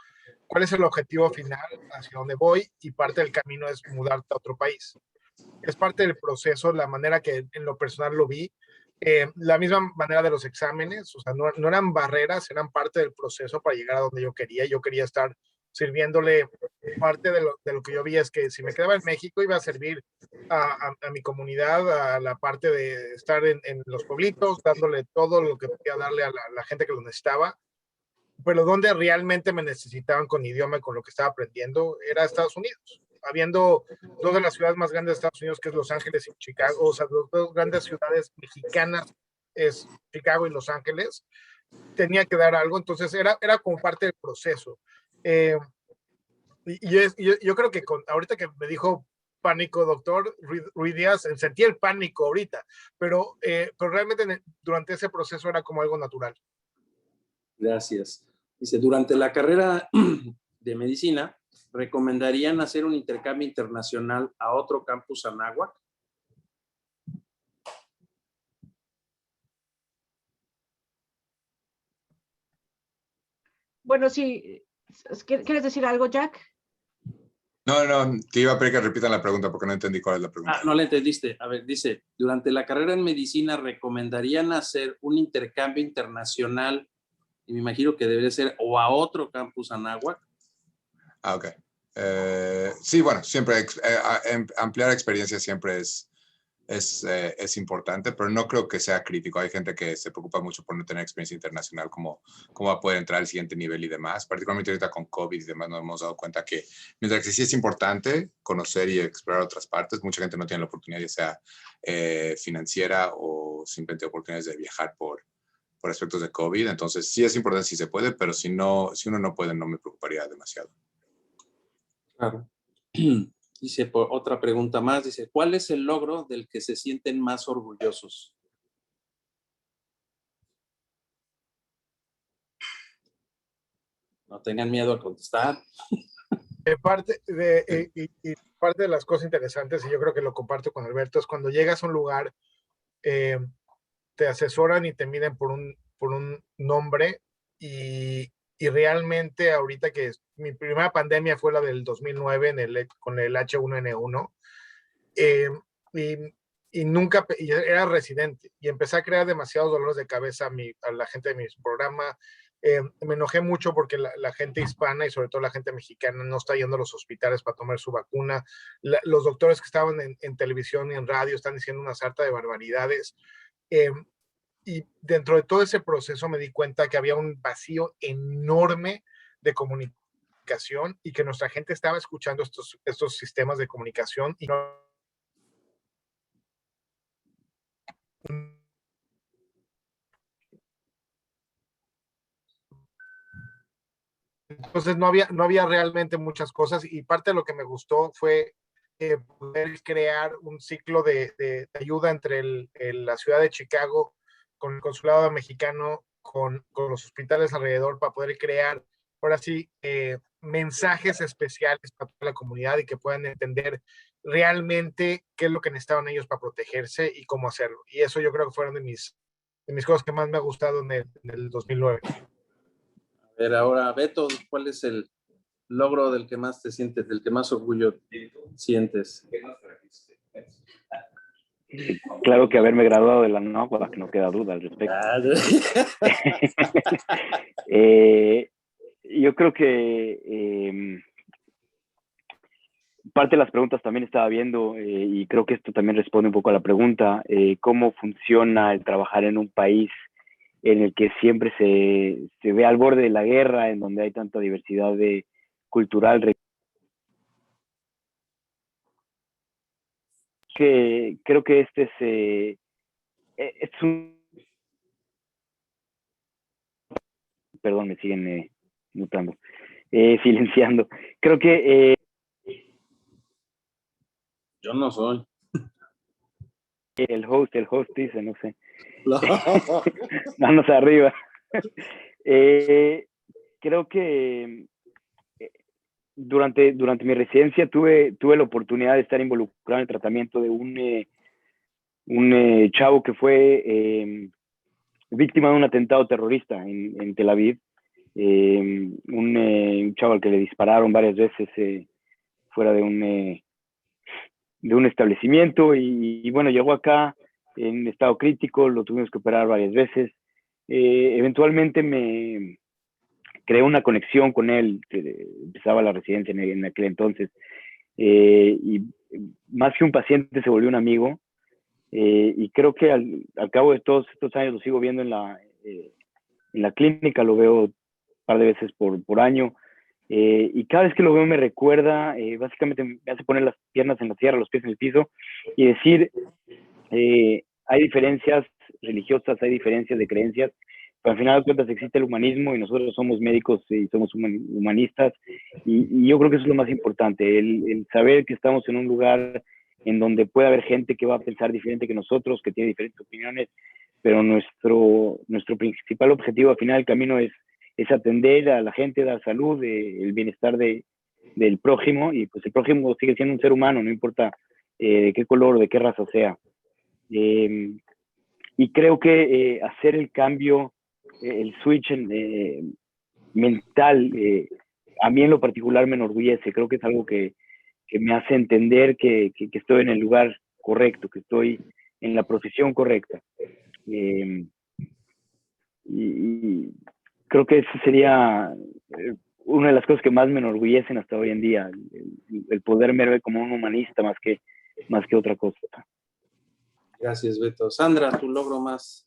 cuál es el objetivo final, hacia dónde voy, y parte del camino es mudarte a otro país. Es parte del proceso, la manera que en lo personal lo vi. La misma manera de los exámenes, o sea, no eran barreras, eran parte del proceso para llegar a donde yo quería. Yo quería estar sirviéndole. Parte de lo que yo vi es que si me quedaba en México iba a servir a mi comunidad, a la parte de estar en los pueblitos, dándole todo lo que podía darle a la gente que lo necesitaba. Pero donde realmente me necesitaban con idioma y con lo que estaba aprendiendo era Estados Unidos. Habiendo 2 de las ciudades más grandes de Estados Unidos, que es Los Ángeles y Chicago, o sea, 2 grandes ciudades mexicanas es Chicago y Los Ángeles, tenía que dar algo, entonces era como parte del proceso. Yo creo que ahorita que me dijo pánico, doctor Ruiz Díaz, sentí el pánico ahorita, pero realmente durante ese proceso era como algo natural. Gracias. Dice, durante la carrera de medicina, ¿recomendarían hacer un intercambio internacional a otro campus Anáhuac? Bueno, sí. ¿Quieres decir algo, Jack? No, te iba a pedir que repitan la pregunta porque no entendí cuál es la pregunta. No la entendiste. A ver, dice, durante la carrera en medicina, ¿recomendarían hacer un intercambio internacional? Y me imagino que debería ser o a otro campus Anáhuac. Ok. Sí, bueno, siempre ampliar experiencia siempre es importante, pero no creo que sea crítico. Hay gente que se preocupa mucho por no tener experiencia internacional, cómo va a poder entrar al siguiente nivel y demás. Particularmente ahorita con COVID y demás nos hemos dado cuenta que mientras que sí es importante conocer y explorar otras partes, mucha gente no tiene la oportunidad, ya sea financiera o simplemente oportunidades de viajar por aspectos de COVID. Entonces sí es importante si se puede, pero si uno no puede, no me preocuparía demasiado. Claro. Dice, por otra pregunta más, dice, ¿cuál es el logro del que se sienten más orgullosos? No tengan miedo a contestar. Parte de las cosas interesantes, y yo creo que lo comparto con Alberto, es cuando llegas a un lugar, te asesoran y te miden por un nombre, y realmente ahorita que mi primera pandemia fue la del 2009 con el H1N1, y nunca, y era residente, y empecé a crear demasiados dolores de cabeza a la gente de mi programa. Me enojé mucho porque la gente hispana y sobre todo la gente mexicana no está yendo a los hospitales para tomar su vacuna. Los doctores que estaban en televisión y en radio están diciendo una sarta de barbaridades. Y dentro de todo ese proceso me di cuenta que había un vacío enorme de comunicación y que nuestra gente estaba escuchando estos sistemas de comunicación y no. Entonces no había realmente muchas cosas, y parte de lo que me gustó fue poder crear un ciclo de ayuda entre la ciudad de Chicago con el consulado mexicano, con los hospitales alrededor, para poder crear, ahora sí, mensajes especiales para toda la comunidad y que puedan entender realmente qué es lo que necesitaban ellos para protegerse y cómo hacerlo. Y eso yo creo que fueron de mis cosas que más me ha gustado en el 2009. A ver, ahora, Beto, ¿cuál es el logro del que más te sientes, del que más orgullo sientes? Claro que haberme graduado de la NAWA, que no queda duda al respecto. Yo creo que parte de las preguntas también estaba viendo, y creo que esto también responde un poco a la pregunta, cómo funciona el trabajar en un país en el que siempre se ve al borde de la guerra, en donde hay tanta diversidad cultural. Creo que este es un... Perdón, me siguen mutando, silenciando. Creo que... Yo no soy. El host dice, no sé. Manos arriba. Creo que durante mi residencia tuve la oportunidad de estar involucrado en el tratamiento de un chavo que fue víctima de un atentado terrorista en Tel Aviv. Un chavo al que le dispararon varias veces fuera de un establecimiento y bueno, llegó acá en estado crítico, lo tuvimos que operar varias veces. Eventualmente me creé una conexión con él, empezaba la residencia en aquel entonces, y más que un paciente se volvió un amigo, y creo que al cabo de todos estos años lo sigo viendo en la clínica, lo veo un par de veces por año, y cada vez que lo veo me recuerda, básicamente me hace poner las piernas en la tierra, los pies en el piso, y decir, hay diferencias religiosas, hay diferencias de creencias, pero al final de cuentas existe el humanismo y nosotros somos médicos y somos humanistas, y yo creo que eso es lo más importante, el saber que estamos en un lugar en donde puede haber gente que va a pensar diferente que nosotros, que tiene diferentes opiniones, pero nuestro principal objetivo al final del camino es atender a la gente, dar salud, el bienestar del prójimo, y pues el prójimo sigue siendo un ser humano, no importa de qué color, de qué raza sea. Y creo que hacer el cambio, el switch mental, a mí en lo particular me enorgullece, creo que es algo que me hace entender que estoy en el lugar correcto, que estoy en la profesión correcta. Y creo que eso sería una de las cosas que más me enorgullecen hasta hoy en día, el poderme ver como un humanista más que otra cosa. Gracias, Beto. Sandra, tu logro más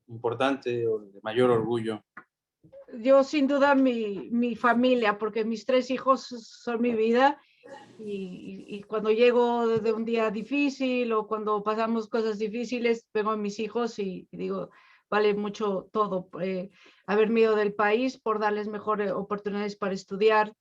importante o de mayor orgullo. Yo sin duda mi familia, porque mis 3 hijos son mi vida, y cuando llego de un día difícil o cuando pasamos cosas difíciles, vengo a mis hijos y digo, vale mucho todo, haberme ido del país por darles mejores oportunidades para estudiar,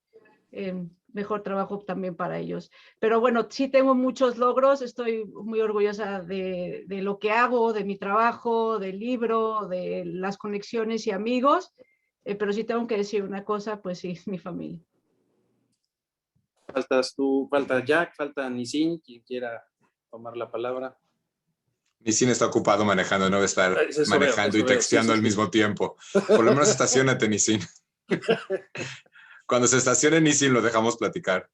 mejor trabajo también para ellos. Pero bueno, sí tengo muchos logros, estoy muy orgullosa de lo que hago, de mi trabajo, del libro, de las conexiones y amigos, pero sí tengo que decir una cosa, pues sí, mi familia. Faltas tú, falta Jack, falta Nisin, quien quiera tomar la palabra. Nisin está ocupado manejando, no va a estar manejando y texteando al mismo tiempo. Por lo menos estaciónate, Nisin. Cuando se estacione Nisin lo dejamos platicar.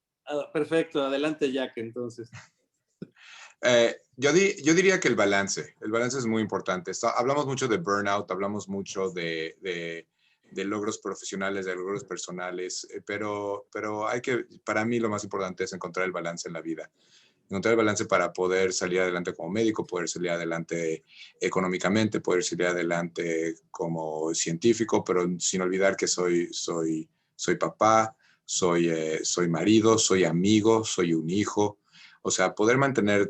Perfecto, adelante Jack entonces. Yo diría que el balance es muy importante. Hablamos mucho de burnout, hablamos mucho de logros profesionales, de logros personales, pero para mí lo más importante es encontrar el balance en la vida. Encontrar el balance para poder salir adelante como médico, poder salir adelante económicamente, poder salir adelante como científico, pero sin olvidar que soy papá, soy marido, soy amigo, soy un hijo. O sea, poder mantener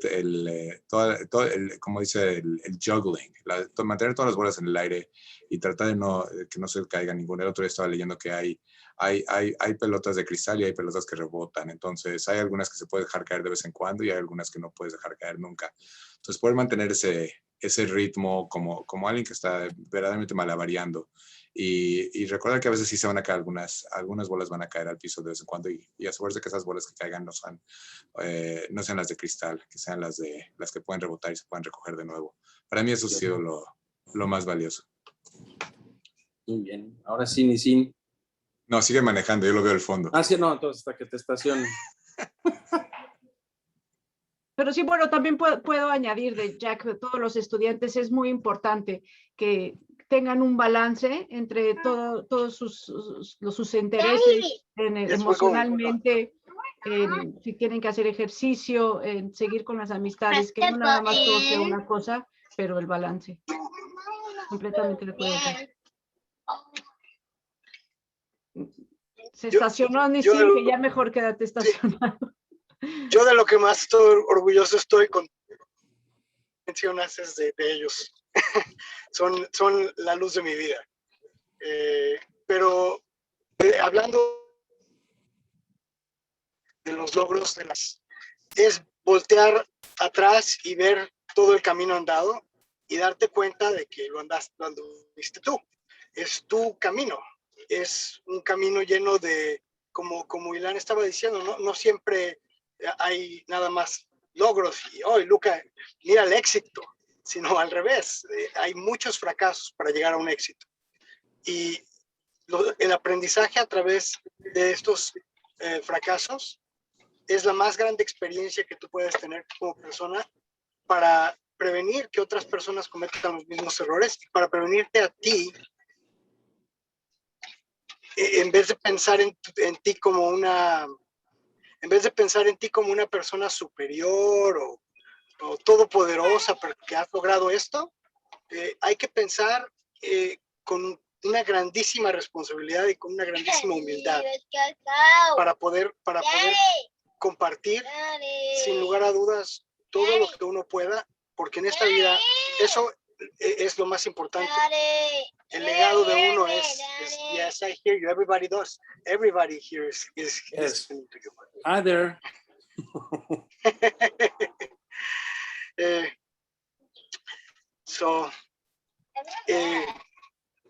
como dice el juggling, mantener todas las bolas en el aire y tratar de que no se caiga ninguna. El otro día estaba leyendo que hay pelotas de cristal y hay pelotas que rebotan. Entonces, hay algunas que se puede dejar caer de vez en cuando y hay algunas que no puedes dejar caer nunca. Entonces, poder mantener ese ritmo como alguien que está verdaderamente malabareando y recordar que a veces sí se van a caer algunas bolas van a caer al piso de vez en cuando y asegurarse que esas bolas que caigan no sean las de cristal, que sean las que pueden rebotar y se pueden recoger de nuevo. Para mí eso ha sido lo más valioso. Muy bien. Ahora sí, Nisin. No, sigue manejando, yo lo veo al fondo. Ah, sí, no, entonces hasta que te estacionen. Pero sí, bueno, también puedo añadir de Jack, de todos los estudiantes, es muy importante que tengan un balance entre todos sus intereses, emocionalmente, si tienen que hacer ejercicio, en seguir con las amistades, que no nada más todo sea una cosa, pero el balance. Completamente de acuerdo. Se estacionó ni sí, que ya mejor quédate estacionado. Yo de lo que más estoy orgulloso con mencionas es de ellos. son la luz de mi vida. Pero hablando de los logros, es voltear atrás y ver todo el camino andado y darte cuenta de que lo anduviste tú. Es tu camino. Es un camino lleno de, como Ilan estaba diciendo, no siempre hay nada más logros y hoy Luca, mira el éxito, sino al revés, hay muchos fracasos para llegar a un éxito y el aprendizaje a través de estos fracasos es la más grande experiencia que tú puedes tener como persona para prevenir que otras personas cometan los mismos errores y para prevenirte a ti en vez de pensar en ti como una persona superior o todopoderosa porque has logrado esto, hay que pensar con una grandísima responsabilidad y con una grandísima humildad para poder compartir sin lugar a dudas todo lo que uno pueda, porque en esta vida eso es lo más importante. El legado de uno es yes, I hear you, everybody does. Everybody here is listening to you. Hi there.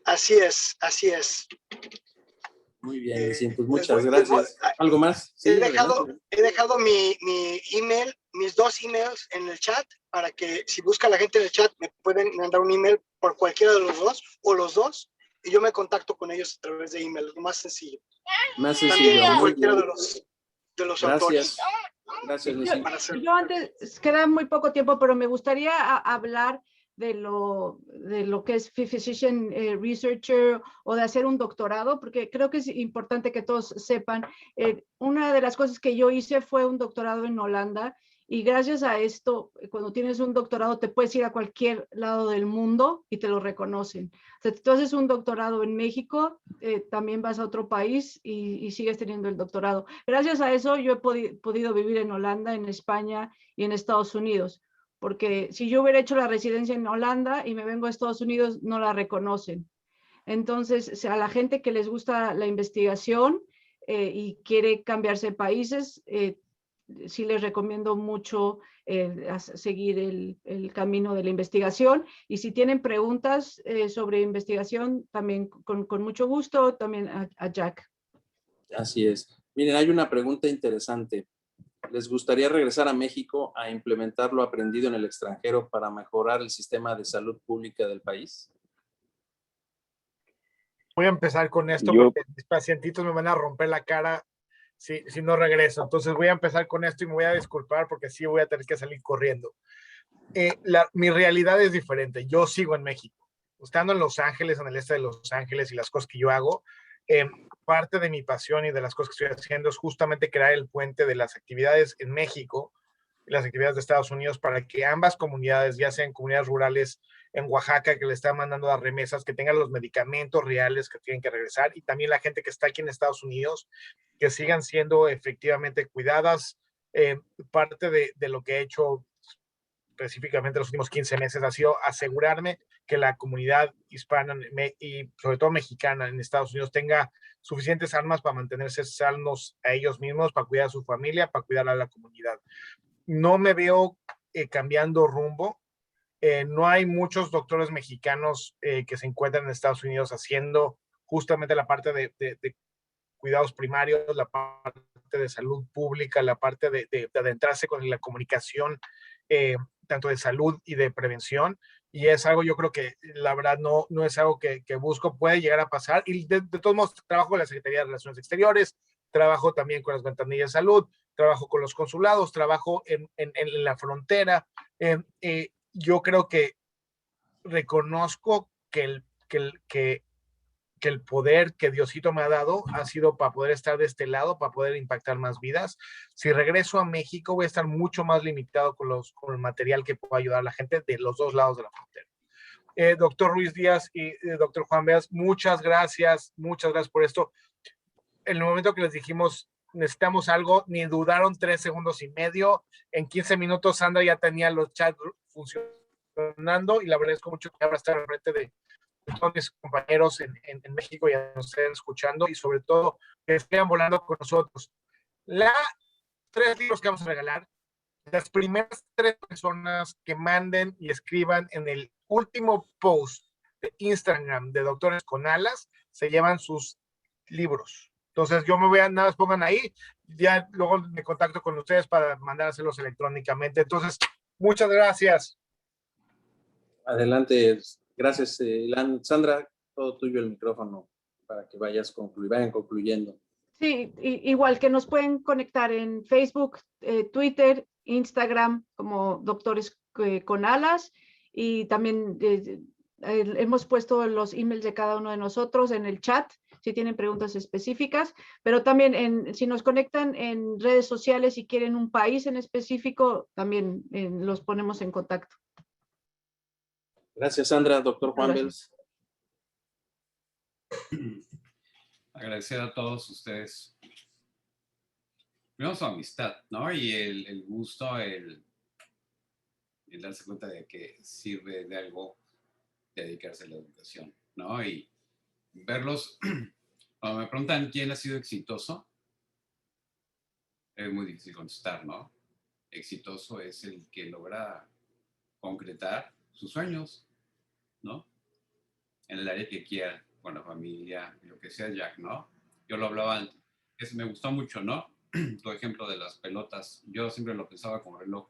Así es. Muy bien, Nisin, pues muchas gracias. ¿Algo más? Sí, he dejado mi email, mis 2 emails en el chat para que si busca la gente en el chat me pueden mandar un email por cualquiera de los dos o los dos y yo me contacto con ellos a través de email, lo más sencillo. Más sencillo. También cualquiera de los autores. Gracias, Nisin. Yo antes, queda muy poco tiempo, pero me gustaría hablar de lo que es physician researcher o de hacer un doctorado, porque creo que es importante que todos sepan. Una de las cosas que yo hice fue un doctorado en Holanda y gracias a esto, cuando tienes un doctorado te puedes ir a cualquier lado del mundo y te lo reconocen. O sea, si tú haces un doctorado en México, también vas a otro país y sigues teniendo el doctorado. Gracias a eso yo he podido vivir en Holanda, en España y en Estados Unidos. Porque si yo hubiera hecho la residencia en Holanda y me vengo a Estados Unidos, no la reconocen. Entonces, a la gente que les gusta la investigación y quiere cambiarse de países, sí les recomiendo mucho seguir el camino de la investigación. Y si tienen preguntas sobre investigación, también con mucho gusto, también a Jack. Así es. Miren, hay una pregunta interesante. ¿Les gustaría regresar a México a implementar lo aprendido en el extranjero para mejorar el sistema de salud pública del país? Voy a empezar con esto porque mis pacientitos me van a romper la cara si no regreso. Entonces voy a empezar con esto y me voy a disculpar porque sí voy a tener que salir corriendo. Mi realidad es diferente. Yo sigo en México. Estando en Los Ángeles, en el este de Los Ángeles y las cosas que yo hago, parte de mi pasión y de las cosas que estoy haciendo es justamente crear el puente de las actividades en México y las actividades de Estados Unidos para que ambas comunidades, ya sean comunidades rurales en Oaxaca que le están mandando las remesas, que tengan los medicamentos reales que tienen que regresar y también la gente que está aquí en Estados Unidos, que sigan siendo efectivamente cuidadas. Parte de lo que he hecho específicamente los últimos 15 meses ha sido asegurarme que la comunidad hispana y sobre todo mexicana en Estados Unidos tenga suficientes armas para mantenerse sanos a ellos mismos, para cuidar a su familia, para cuidar a la comunidad. No me veo cambiando rumbo No hay muchos doctores mexicanos que se encuentran en Estados Unidos haciendo justamente la parte de cuidados primarios, la parte de salud pública, la parte de adentrarse con la comunicación, tanto de salud y de prevención. Y es algo, yo creo que la verdad no es algo que busco, puede llegar a pasar. Y de todos modos, trabajo con la Secretaría de Relaciones Exteriores, trabajo también con las ventanillas de salud, trabajo con los consulados, trabajo en la frontera. Yo creo que reconozco que el poder que Diosito me ha dado ha sido para poder estar de este lado, para poder impactar más vidas. Si regreso a México, voy a estar mucho más limitado con el material que pueda ayudar a la gente de los dos lados de la frontera. Doctor Ruiz Díaz y doctor Juan Beas, muchas gracias por esto. En el momento que les dijimos, necesitamos algo, ni dudaron 3 segundos y medio. En 15 minutos, Sandra ya tenía los chats funcionando y le agradezco mucho que ahora estar al frente de todos mis compañeros en México y a nos estén escuchando y sobre todo que estén volando con nosotros. 3 libros que vamos a regalar, las primeras 3 personas que manden y escriban en el último post de Instagram de Doctores con Alas se llevan sus libros. Entonces yo me voy a, nada más pongan ahí, ya luego me contacto con ustedes para mandárselos electrónicamente. Entonces, muchas gracias. Adelante, gracias, Ilan. Sandra, todo tuyo el micrófono para que vayan concluyendo. Sí, igual que nos pueden conectar en Facebook, Twitter, Instagram como Doctores con Alas, y también hemos puesto los emails de cada uno de nosotros en el chat si tienen preguntas específicas, pero también si nos conectan en redes sociales y quieren un país en específico, también los ponemos en contacto. Gracias, Sandra. Doctor Juan Beas. Agradecer a todos ustedes. Primero su amistad, ¿no? Y el gusto, el darse cuenta de que sirve de algo dedicarse a la educación, ¿no? Y verlos, cuando me preguntan quién ha sido exitoso, es muy difícil contestar, ¿no? Exitoso es el que logra concretar sus sueños, ¿no? En el área que quiera, con la familia, lo que sea, Jack, ¿no? Yo lo hablaba antes, me gustó mucho, ¿no? Tu ejemplo de las pelotas, yo siempre lo pensaba como reloj,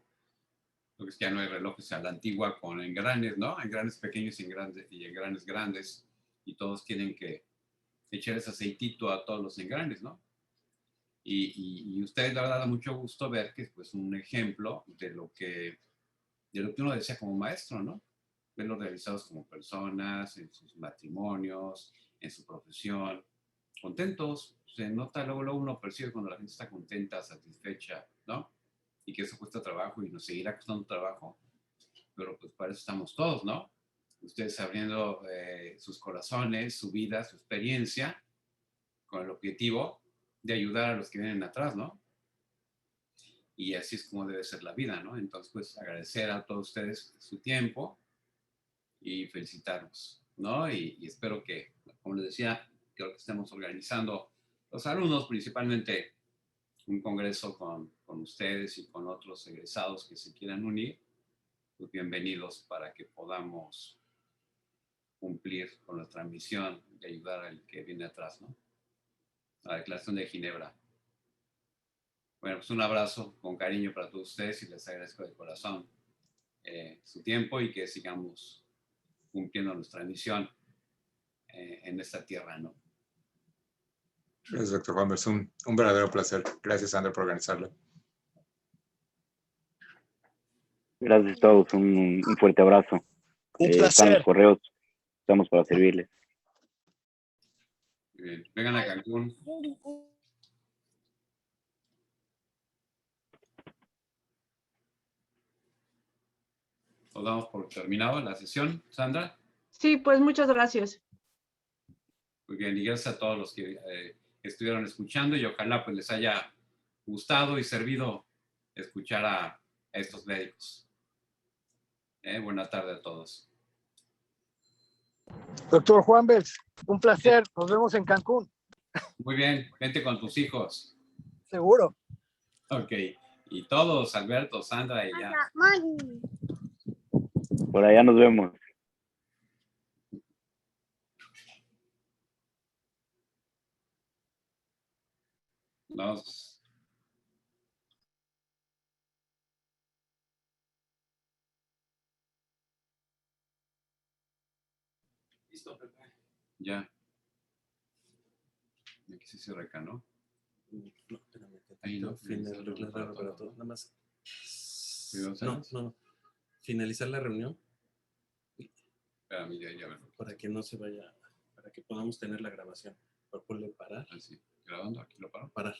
lo que es que ya no hay relojes a la antigua con engranes, ¿no? Engranes pequeños y engranes grandes, y todos tienen que echar ese aceitito a todos los engranes, ¿no? Y ustedes, la verdad, da mucho gusto ver que es pues, un ejemplo de lo que uno desea como maestro, ¿no? Verlos realizados como personas, en sus matrimonios, en su profesión, contentos. Se nota, luego uno percibe cuando la gente está contenta, satisfecha, ¿no? Y que eso cuesta trabajo y nos seguirá costando trabajo. Pero pues para eso estamos todos, ¿no? Ustedes abriendo sus corazones, su vida, su experiencia, con el objetivo de ayudar a los que vienen atrás, ¿no? Y así es como debe ser la vida, ¿no? Entonces, pues agradecer a todos ustedes su tiempo y felicitarlos, ¿no? Y espero que, como les decía, creo que estemos organizando los alumnos, principalmente un congreso con ustedes y con otros egresados que se quieran unir, pues bienvenidos para que podamos cumplir con nuestra misión de ayudar al que viene atrás, ¿no? La Declaración de Ginebra. Bueno, pues un abrazo con cariño para todos ustedes y les agradezco de corazón su tiempo y que sigamos cumpliendo nuestra misión en esta tierra, ¿no? Gracias, doctor Juan Beas. Un verdadero placer. Gracias, Sandra, por organizarlo. Gracias a todos. Un fuerte abrazo. Un Están placer. los correos. Estamos para servirles. Muy bien. Vengan a Cancún. Nos damos por terminado la sesión, Sandra. Sí, pues muchas gracias. Muy bien, y gracias a todos los que estuvieron escuchando y ojalá pues les haya gustado y servido escuchar a estos médicos. Buena tarde a todos. Doctor Juan Beas, un placer. Nos vemos en Cancún. Muy bien, vente con tus hijos. Seguro. Ok, y todos, Alberto, Sandra y ya. Por allá nos vemos. Nos... Listo, Pepe. Ya. Aquí se cierra acá, ¿no? No, espérame. Ahí no, Finalizar para todo. Nada más. No. No. Finalizar la reunión Espérame, ya verlo. para que no se vaya, para que podamos tener la grabación. Ponle parar. Así. Grabando, aquí lo paro. Parar.